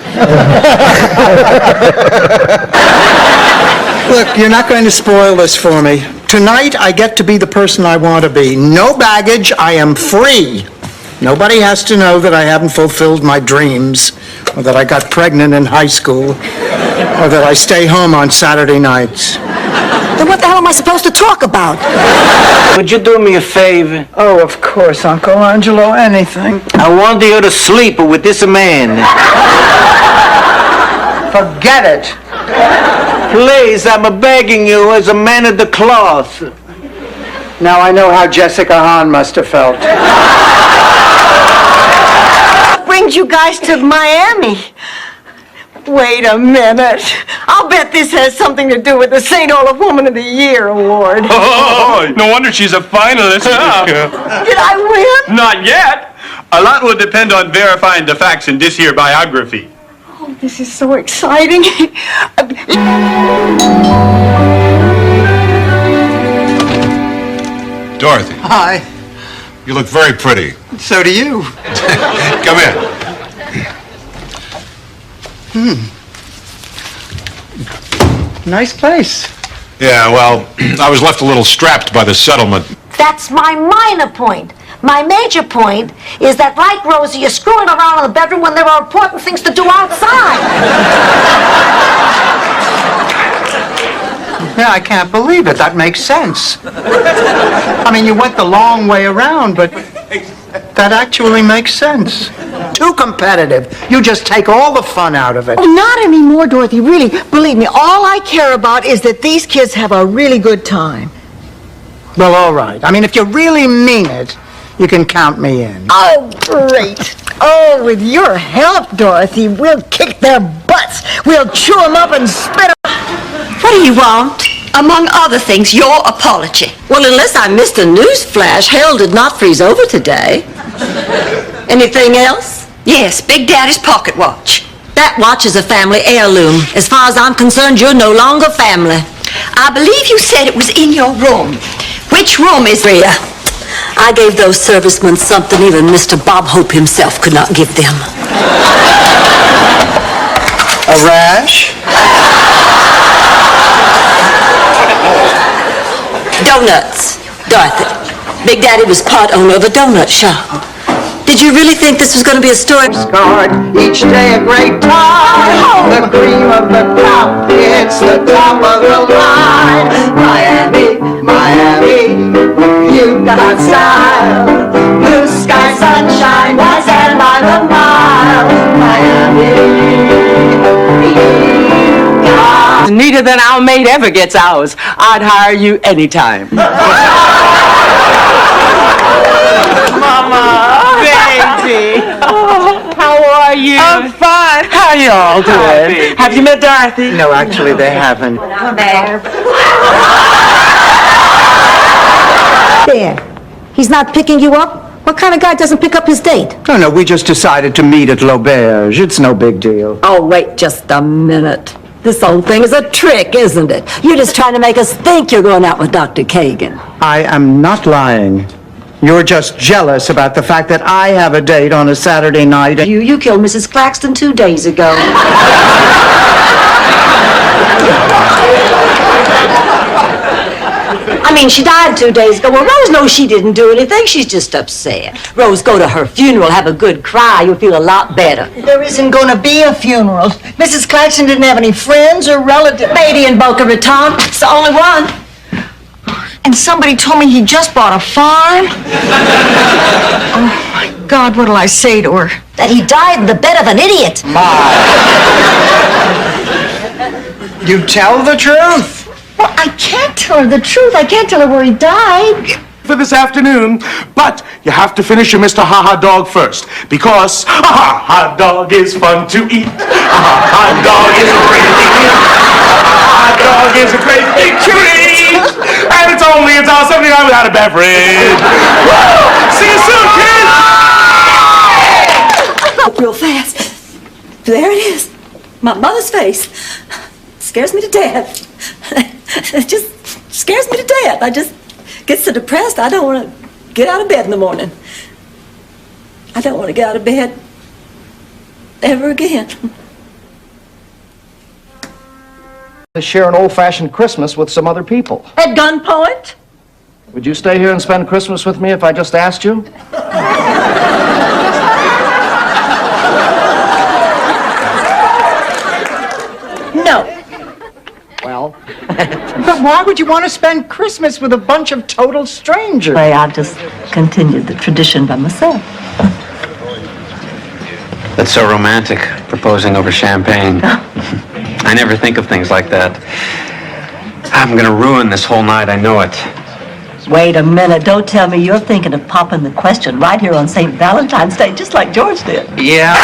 Look, you're not going to spoil this for me. Tonight, I get to be the person I want to be. No baggage, I am free. Nobody has to know that I haven't fulfilled my dreams, or that I got pregnant in high school, or that I stay home on Saturday nights. Then what the hell am I supposed to talk about? Would you do me a favor? Oh, of course, Uncle Angelo, anything. I want you to sleep with this man. Forget it. Please, I'm begging you as a man of the cloth. Now I know how Jessica Hahn must have felt. What brings you guys to Miami? Wait a minute. I'll bet this has something to do with the St. Olaf Woman of the Year award. Oh, no wonder she's a finalist. Did I win? Not yet. A lot will depend on verifying the facts in this here biography. Oh, this is so exciting. Dorothy. Hi. You look very pretty. So do you. Come in. Nice place. Yeah, well, I was left a little strapped by the settlement. That's my minor point. My major point is that, like Rosie, you're screwing around in the bedroom when there are important things to do outside. Yeah, I can't believe it. That makes sense. I mean, you went the long way around, but that actually makes sense. Too competitive. You just take all the fun out of it. Oh, not anymore, Dorothy. Really, believe me, all I care about is that these kids have a really good time. Well, all right. I mean, if you really mean it, you can count me in. Oh, great. Oh, with your help, Dorothy, we'll kick their butts. We'll chew them up and spit them. What do you want? Among other things, your apology. Well, unless I missed a news flash, hell did not freeze over today. Anything else? Yes, Big Daddy's pocket watch. That watch is a family heirloom. As far as I'm concerned, you're no longer family. I believe you said it was in your room. Which room is it? Rhea, I gave those servicemen something even Mr. Bob Hope himself could not give them. A rash? Donuts. Dorothy, Big Daddy was part owner of a donut shop. Did you really think this was going to be a story? Each day a great time. The cream of the crop, it's the top of the line. Miami, Miami, you've got style. Blue sky, sunshine, nice and by the mile. Miami, you've got... Neater than our maid ever gets ours. I'd hire you anytime. Mama, baby. How are you? I'm fine. How you all doing? Have you met Dorothy? No, actually, they haven't. There. He's not picking you up? What kind of guy doesn't pick up his date? No, we just decided to meet at L'Auberge. It's no big deal. Oh, wait just a minute. This whole thing is a trick, isn't it? You're just trying to make us think you're going out with Dr. Kagan. I am not lying. You're just jealous about the fact that I have a date on a Saturday night. You killed Mrs. Claxton 2 days ago. I mean, she died 2 days ago. Well, Rose knows she didn't do anything. She's just upset. Rose, go to her funeral, have a good cry. You'll feel a lot better. There isn't going to be a funeral. Mrs. Claxton didn't have any friends or relatives. Lady in Boca Raton. It's the only one. And somebody told me he just bought a farm. Oh, my God, what'll I say to her? That he died in the bed of an idiot. You tell the truth. Well, I can't tell her the truth. I can't tell her where he died. For this afternoon, but you have to finish your Mr. Ha-Ha Dog first, because Ha-Ha Dog is fun to eat. Ha-Ha Dog is a great big treat. Ha-Ha Dog is a great big treat. And it's $1.79 without a beverage. Woo! See you soon, kids! Up real fast. There it is. My mother's face. Scares me to death. It just scares me to death. I just get so depressed I don't want to get out of bed in the morning. I don't want to get out of bed ever again. To share an old-fashioned Christmas with some other people. At gunpoint? Would you stay here and spend Christmas with me if I just asked you? No. Well, But why would you want to spend Christmas with a bunch of total strangers? I've just continued the tradition by myself. That's so romantic, proposing over champagne. I never think of things like that. I'm gonna ruin this whole night, I know it. Wait a minute. Don't tell me you're thinking of popping the question right here on St. Valentine's Day, just like George did. Yeah.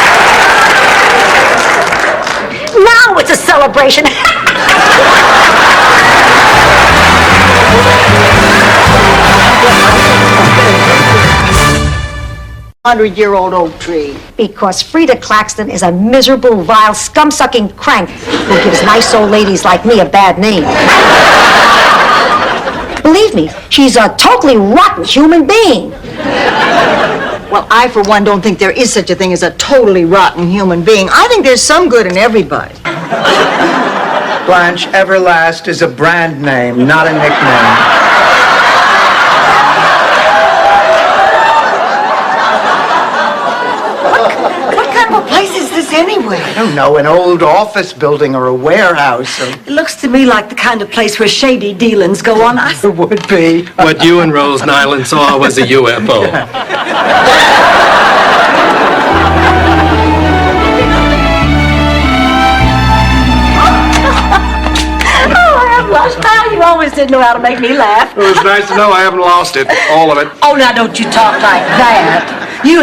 Now it's a celebration. 100-year-old oak tree. Because Frida Claxton is a miserable, vile, scum-sucking crank who gives nice old ladies like me a bad name. Believe me, she's a totally rotten human being. Well, I, for one, don't think there is such a thing as a totally rotten human being. I think there's some good in everybody. Blanche, Everlast is a brand name, not a nickname. Place is this anyway? I don't know, an old office building or a warehouse. Or... It looks to me like the kind of place where shady dealings go on. It would be. What you and Rose Nyland saw was a UFO. You always did know how to make me laugh. It was nice to know I haven't lost it, all of it. Oh, now don't you talk like that. You...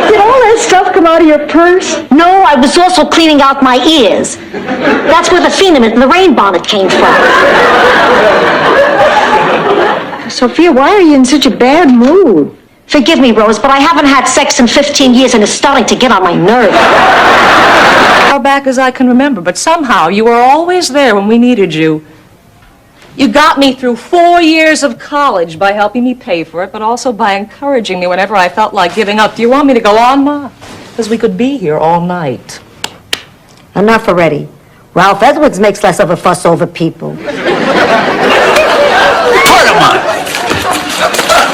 Did all that stuff come out of your purse? No, I was also cleaning out my ears. That's where the phenomen and the rain bonnet came from. Sophia, why are you in such a bad mood? Forgive me, Rose, but I haven't had sex in 15 years and it's starting to get on my nerves. Far back as I can remember, but somehow you were always there when we needed you. You got me through 4 years of college by helping me pay for it, but also by encouraging me whenever I felt like giving up. Do you want me to go on, Ma? Because we could be here all night. Enough already. Ralph Edwards makes less of a fuss over people.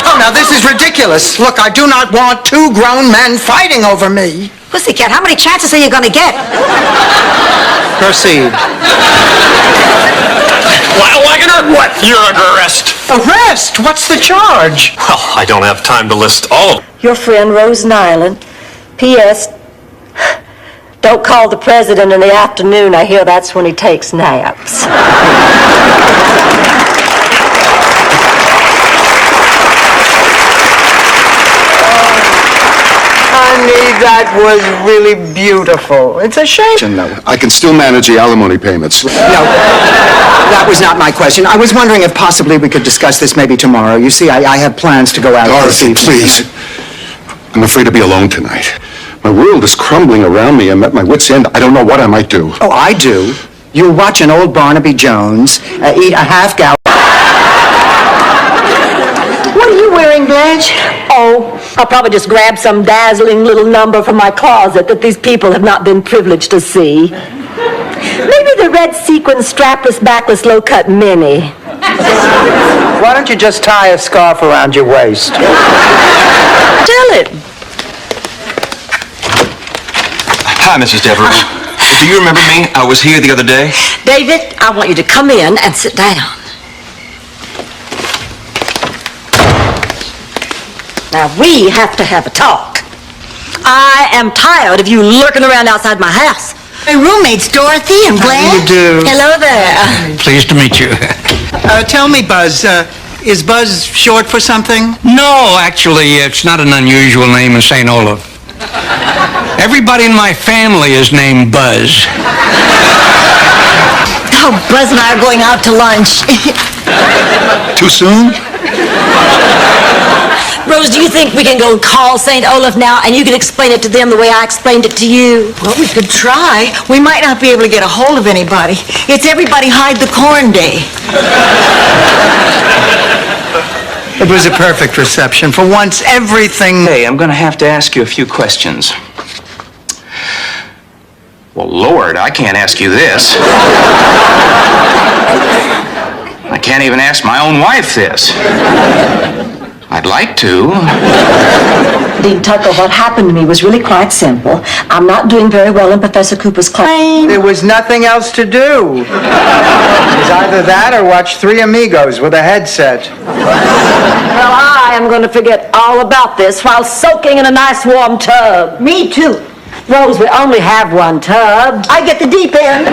Oh, now this is ridiculous. Look, I do not want two grown men fighting over me. Pussycat, how many chances are you going to get? Proceed. What? You're under arrest. Arrest? What's the charge? Well, I don't have time to list all of them. Your friend, Rose Nyland. P.S. Don't call the president in the afternoon. I hear that's when he takes naps. Honey, that was really beautiful. It's a shame. No, I can still manage the alimony payments. No, that was not my question. I was wondering if possibly we could discuss this maybe tomorrow. You see, I have plans to go out this Dorothy, evening. please. I'm afraid to be alone tonight. My world is crumbling around me. I'm at my wit's end. I don't know what I might do. Oh, I do. You'll watch an old Barnaby Jones, eat a half-gallon... What are you wearing, Blanche? Oh, I'll probably just grab some dazzling little number from my closet that these people have not been privileged to see. Maybe the red sequin strapless, backless, low-cut mini. Why don't you just tie a scarf around your waist? Tell it. Hi, Mrs. Devereaux. Do you remember me? I was here the other day. David, I want you to come in and sit down. Now, we have to have a talk. I am tired of you lurking around outside my house. My roommates, Dorothy and Blanche. How do you do? Hello there. Pleased to meet you. Tell me, Buzz, is Buzz short for something? No, actually, it's not an unusual name in St. Olaf. Everybody in my family is named Buzz. Oh, Buzz and I are going out to lunch. Too soon? Rose, do you think we can go call St. Olaf now and you can explain it to them the way I explained it to you? Well, we could try. We might not be able to get a hold of anybody. It's everybody hide the corn day. It was a perfect reception. For once, everything... Hey, I'm gonna have to ask you a few questions. Well, Lord, I can't ask you this. I can't even ask my own wife this. I'd like to. Dean Tucker, what happened to me was really quite simple. I'm not doing very well in Professor Cooper's class. There was nothing else to do. It was either that or watch Three Amigos with a headset. Well, I am going to forget all about this while soaking in a nice warm tub. Me too. Rose, we only have one tub. I get the deep end.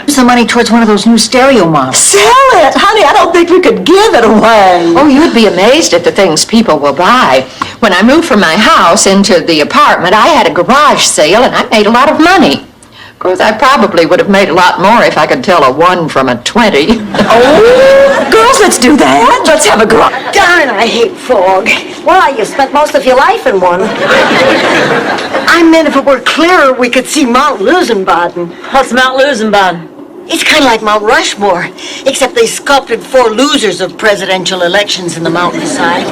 Some money towards one of those new stereo models. Sell it! Honey, I don't think we could give it away. Oh, you'd be amazed at the things people will buy. When I moved from my house into the apartment, I had a garage sale and I made a lot of money. Of course, I probably would have made a lot more if I could tell a 1 from a 20. Oh, girls, let's do that. Let's have a garage. Darn, I hate fog. Why, you spent most of your life in one. I meant if it were clearer, we could see Mount Lusenbaden. What's Mount Lusenbaden? It's kind of like Mount Rushmore, except they sculpted 4 losers of presidential elections in the mountainside.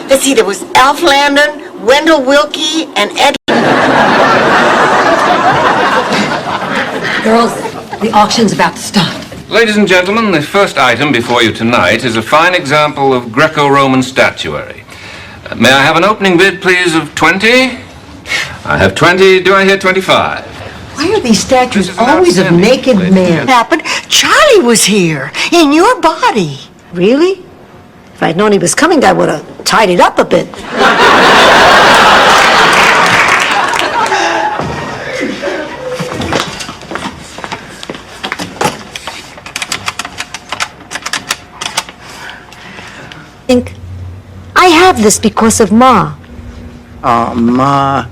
Let's see, there was Alf Landon, Wendell Willkie, and Ed... Girls, the auction's about to start. Ladies and gentlemen, the first item before you tonight is a fine example of Greco-Roman statuary. May I have an opening bid, please, of 20? I have 20. Do I hear 25? Why are these statues always of naked men? Happened? Charlie was here, in your body. Really? If I'd known he was coming, I would have tidied up a bit. I have this because of Ma. Oh, Ma.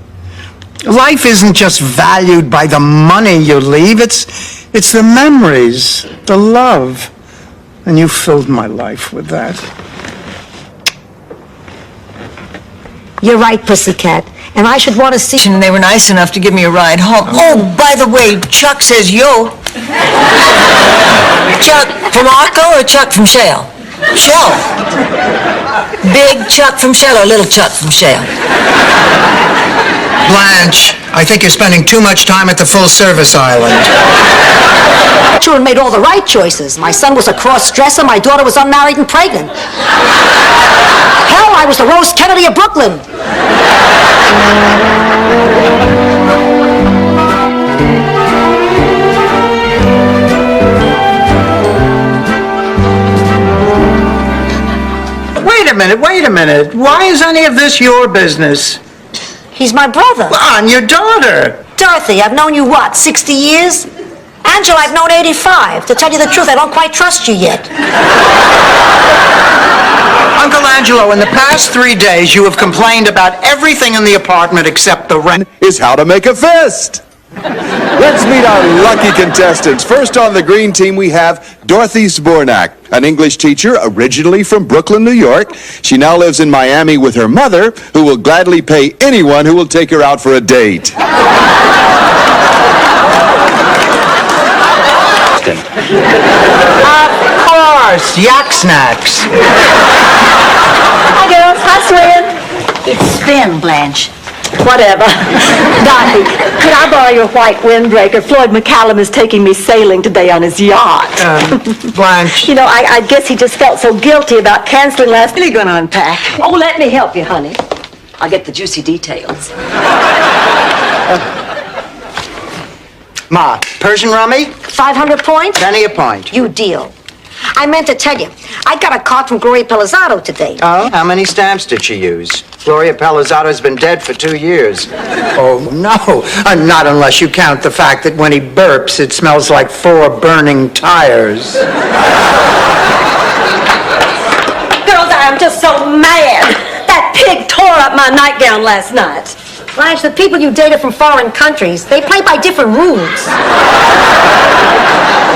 Life isn't just valued by the money you leave. It's the memories, the love. And you filled my life with that. You're right, Pussycat. And I should want to see... And they were nice enough to give me a ride home. Oh, by the way, Chuck says yo. Chuck from Arco or Chuck from Shell? Shell. Big Chuck from Shell or little Chuck from Shell? Blanche, I think you're spending too much time at the full-service island. Children made all the right choices. My son was a cross-dresser, my daughter was unmarried and pregnant. Hell, I was the Rose Kennedy of Brooklyn. Wait a minute. Why is any of this your business? He's my brother. Well, and your daughter. Dorothy, I've known you, what, 60 years? Angela, I've known 85. To tell you the truth, I don't quite trust you yet. Uncle Angelo, in the past 3 days, you have complained about everything in the apartment except the rent. Is how to make a fist. Let's meet our lucky contestants. First on the green team, we have Dorothy Zbornak, an English teacher originally from Brooklyn, New York. She now lives in Miami with her mother, who will gladly pay anyone who will take her out for a date. Of course, Yak Snacks. Hi, girls. Hi, Swin. It's Finn, Blanche. Whatever. Dorothy, could I borrow your white windbreaker? Floyd McCallum is taking me sailing today on his yacht. Blanche. You know, I guess he just felt so guilty about canceling last... Really going to unpack. Oh, let me help you, honey. I'll get the juicy details. Ma, Persian rummy? 500 points? Penny a pint. You deal. I meant to tell you, I got a card from Gloria Pelizzato today. Oh? How many stamps did she use? Gloria Pelizzado's been dead for 2 years. Oh, no. Not unless you count the fact that when he burps, it smells like 4 burning tires. Girls, I am just so mad. That pig tore up my nightgown last night. Blanche, the people you dated from foreign countries, they play by different rules.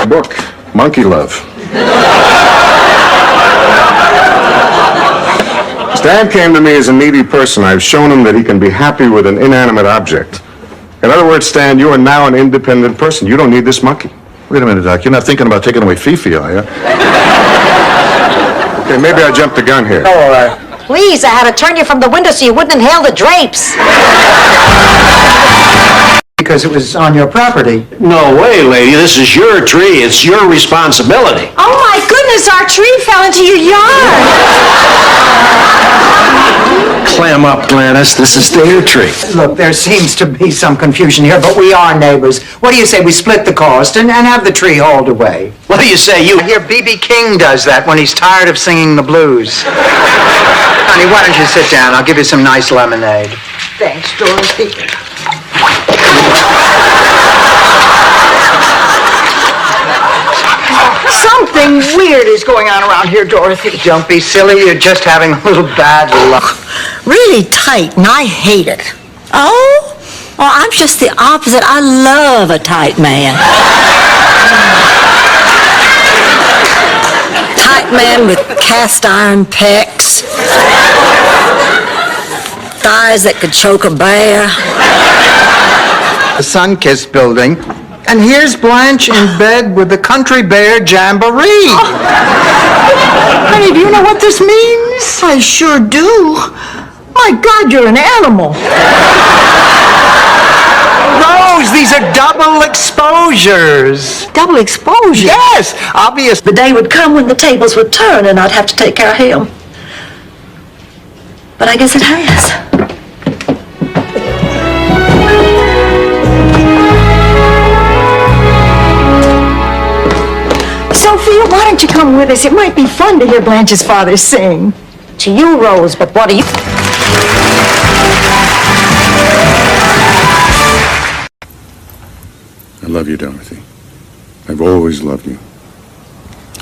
Book, Monkey Love. Stan came to me as a needy person. I've shown him that he can be happy with an inanimate object. In other words, Stan, you are now an independent person. You don't need this monkey. Wait a minute, Doc. You're not thinking about taking away Fifi, are you? Okay, maybe I jumped the gun here. Oh, all right. Please, I had to turn you from the window so you wouldn't inhale the drapes. Because it was on your property. No way, lady. This is your tree. It's your responsibility. Oh, my goodness, our tree fell into your yard. Clam up, Gladys. This is their tree. Look, there seems to be some confusion here, but we are neighbors. What do you say we split the cost and have the tree hauled away? What do you say, you... I hear B.B. King does that when he's tired of singing the blues. Honey, why don't you sit down? I'll give you some nice lemonade. Thanks, Dorothy. Something weird is going on around here, Dorothy. Don't be silly. You're just having a little bad luck. Really tight, and I hate it. Oh? Well, I'm just the opposite. I love a tight man. Tight man with cast iron pecs. Thighs that could choke a bear. The Sunkist building. And here's Blanche in bed with the Country Bear Jamboree. Oh. Honey, do you know what this means? I sure do. My God, you're an animal. Rose, these are double exposures. Double exposure? Yes, obvious. The day would come when the tables would turn and I'd have to take care of him. But I guess it has. Sophia, why don't you come with us? It might be fun to hear Blanche's father sing. To you, Rose, but what are you... I love you, Dorothy. I've always loved you.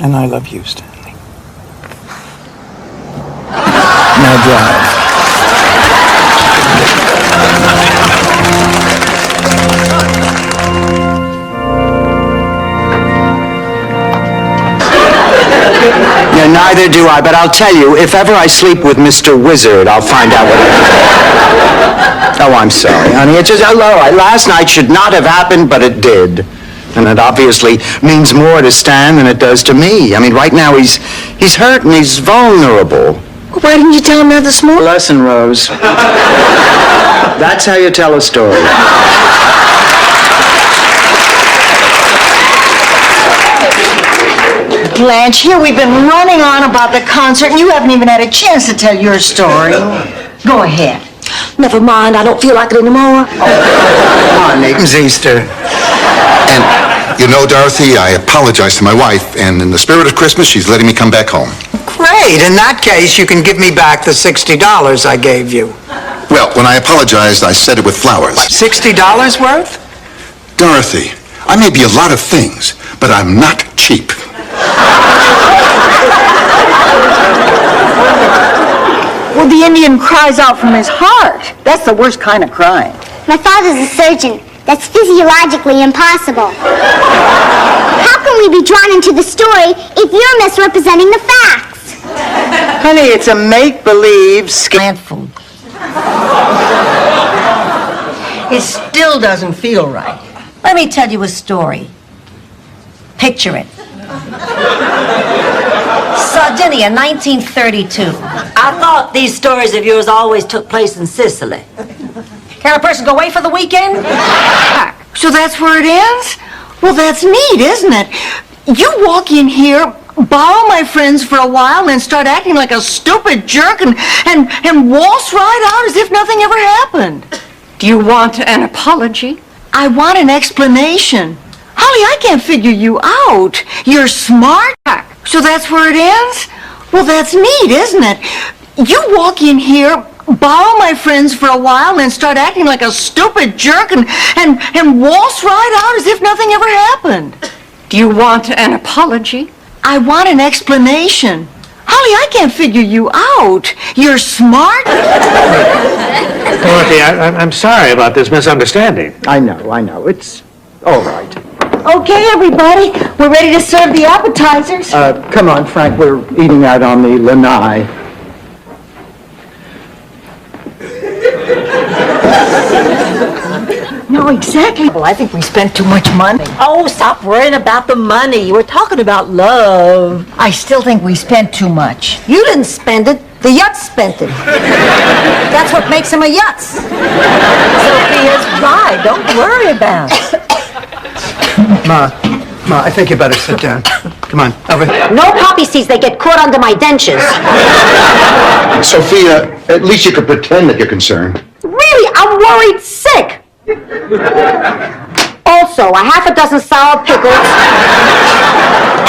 And I love you, Stanley. Now drive. Yeah, neither do I, but I'll tell you, if ever I sleep with Mr. Wizard, I'll find out what... Oh, I'm sorry, honey. It's just, last night should not have happened, but it did. And it obviously means more to Stan than it does to me. I mean, right now he's hurt and he's vulnerable. Well, why didn't you tell him that this morning? Lesson, Rose. That's how you tell a story. Blanche, here we've been running on about the concert, and you haven't even had a chance to tell your story. Go ahead. Never mind, I don't feel like it anymore. Come on, Nathan's Easter. And, you know, Dorothy, I apologize to my wife, and in the spirit of Christmas, she's letting me come back home. Great. In that case, you can give me back the $60 I gave you. Well, when I apologized, I said it with flowers. $60 worth? Dorothy, I may be a lot of things, but I'm not cheap. Well, the Indian cries out from his heart. That's the worst kind of crying. My father's a surgeon. That's physiologically impossible. How can we be drawn into the story if you're misrepresenting the facts? Honey, it's a make-believe Plant food. It still doesn't feel right. Let me tell you a story. Picture it. Sardinia, 1932. I thought these stories of yours always took place in Sicily. Can a person go away for the weekend? So that's where it ends? Well, that's neat, isn't it? You walk in here, borrow my friends for a while, and then start acting like a stupid jerk and waltz right out as if nothing ever happened. Do you want an apology? I want an explanation. Holly, I can't figure you out. You're smart. So that's where it ends? Well, that's neat, isn't it? You walk in here, borrow my friends for a while, and then start acting like a stupid jerk and waltz right out as if nothing ever happened. Do you want an apology? I want an explanation. Holly, I can't figure you out. You're smart. Dorothy, I'm sorry about this misunderstanding. I know. It's all right. Okay, everybody, we're ready to serve the appetizers. Come on, Frank, we're eating out on the lanai. No, exactly. Well, I think we spent too much money. Oh, stop worrying about the money. We're talking about love. I still think we spent too much. You didn't spend it. The Yutz spent it. That's what makes him a Yutz. Sophia's right. Don't worry about it. Ma, I think you better sit down. Come on, over here. No poppy seeds, they get caught under my dentures. Sophia, at least you could pretend that you're concerned. Really, I'm worried sick. Also, a half a dozen sour pickles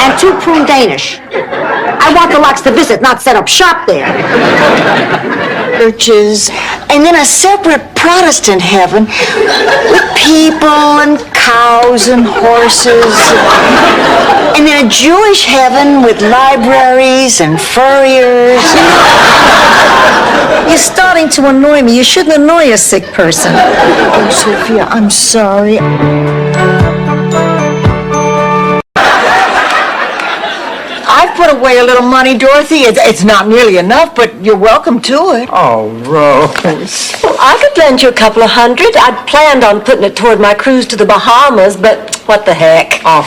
and 2 prune Danish. I want the Locks to visit, not set up shop there. Churches, and then a separate Protestant heaven with people and cows and horses, and then a Jewish heaven with libraries and furriers. You're starting to annoy me. You shouldn't annoy a sick person. Oh, Sophia, I'm sorry. I've put away a little money, Dorothy. It's not nearly enough, but you're welcome to it. Oh, Rose. Well, I could lend you a couple of $100. I'd planned on putting it toward my cruise to the Bahamas, but what the heck. Oh,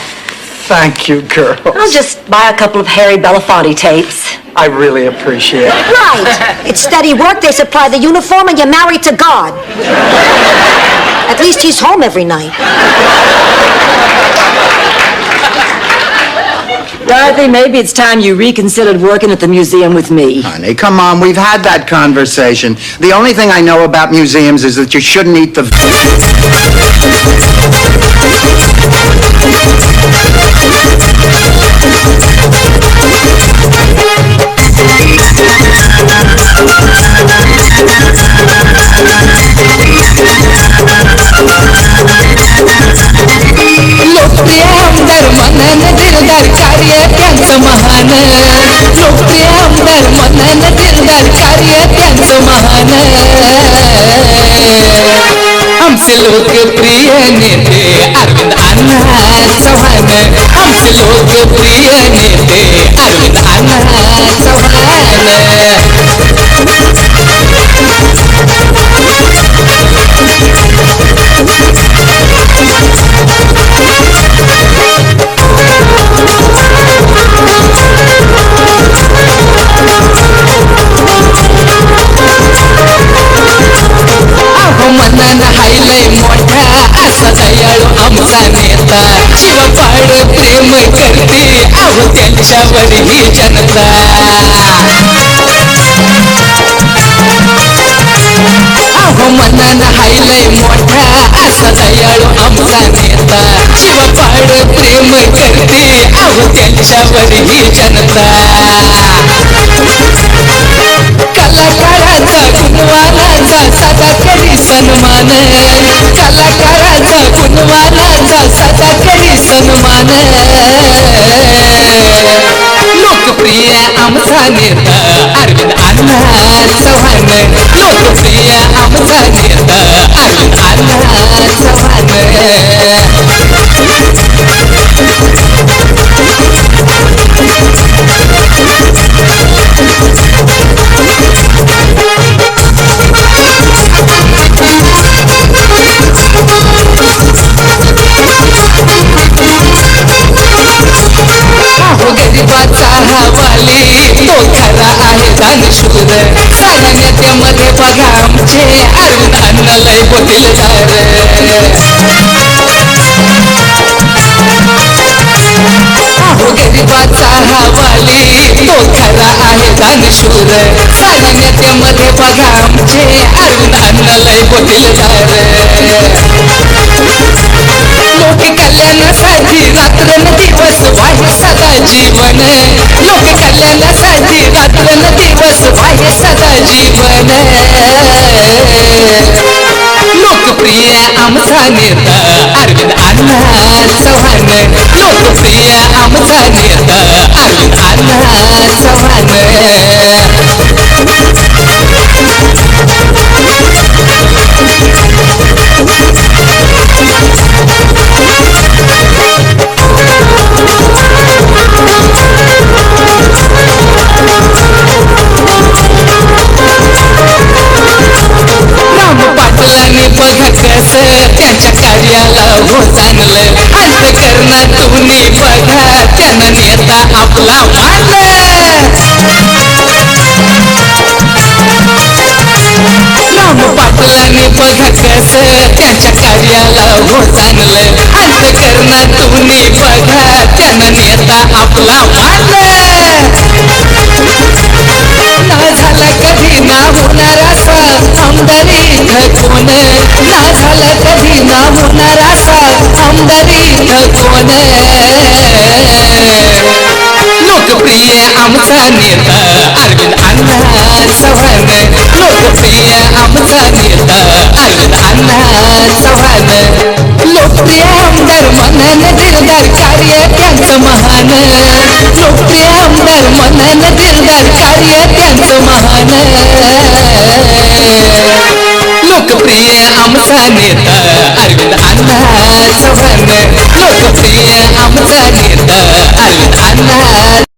thank you, girl. I'll just buy a couple of Harry Belafonte tapes. I really appreciate it. Right. It's steady work. They supply the uniform and you're married to God. At least he's home every night. Dorothy, maybe it's time you reconsidered working at the museum with me. Honey, come on, we've had that conversation. The only thing I know about museums is that you shouldn't eat the... लोकप्रिय आमदार मनन दिलदार कार्य त्यांचं महान लोकप्रिय आमदार मनन दिलदार कार्य त्यांचं महान आमचे लोकप्रिय नेते अरविंद अण्णा चव्हाण आमचे लोकप्रिय नेते अरविंद अण्णा मनन हायलय मोठा असा दयाळू आमचा नेता शिवपाड प्रेम करते अहो त्यांच्यावर ही जनता अहो मनन हायलय मोठा असा दयाळू आमचा नेता शिवपाड प्रेम करते अहो त्यांच्यावर ही जनता कलाकाराचा गुणवानाचा सदा करी सन्मान कलाकाराचा गुणवानाचा सदा करी सन्मान लोकप्रिय आमचा नेता अरविंद अण्णा चव्हाण लोकप्रिय आमचा नेता अरविंद अण्णा चव्हाण गरिबाचा हवाली तो खरा आहे दानशूर साऱ्या नेत्यामध्ये बघा आमचे अरविंद अण्णा लय वकीलदार गरिबाचा हवाली तो खरा आहे दानशूर साऱ्या नेत्यामध्ये बघा आमचे अरविंद अण्णा लय वकीलदार लोक कल्याणासाठी रात्रंदिवस वाहे सदा जीवन लोक कल्याणासाठी रात्रन दिवस वाहे सदा जीवन लोकप्रिय आमचा नेता अरविंद अण्णा चव्हाण लोकप्रिय आमचा नेता अरविंद अण्णा चव्हाण पाटलांनी बघ कस त्यांच्या कार्याला हो चांगलं अंतकरणात तुम्ही बघा त्यांना नेता आपला मान राम पाटलांनी बघ कस त्यांच्या कार्याला हो चांगलं अंतकरणात तुम्ही बघा त्यांना नेता आपला मान ना झाला कधी ना होणार असा आमदारी कोण ना झाला कधी ना होणार असा आमदारी कोण लोकप्रिय आमचा नेता अरविंद अण्णा चव्हाण लोकप्रिय आमचा नेता अरविंद अण्णा चव्हाण लोकप्रिय आमदार मनानं दिलदार कार्य त्यांचं महान लोकप्रिय आमदार मनानं दिलदार कार्य त्यांचं महान लोकप्रिय आमचा नेता अरविंद अण्णा चव्हाण लोकप्रिय आमचा नेता अरविंद अण्णा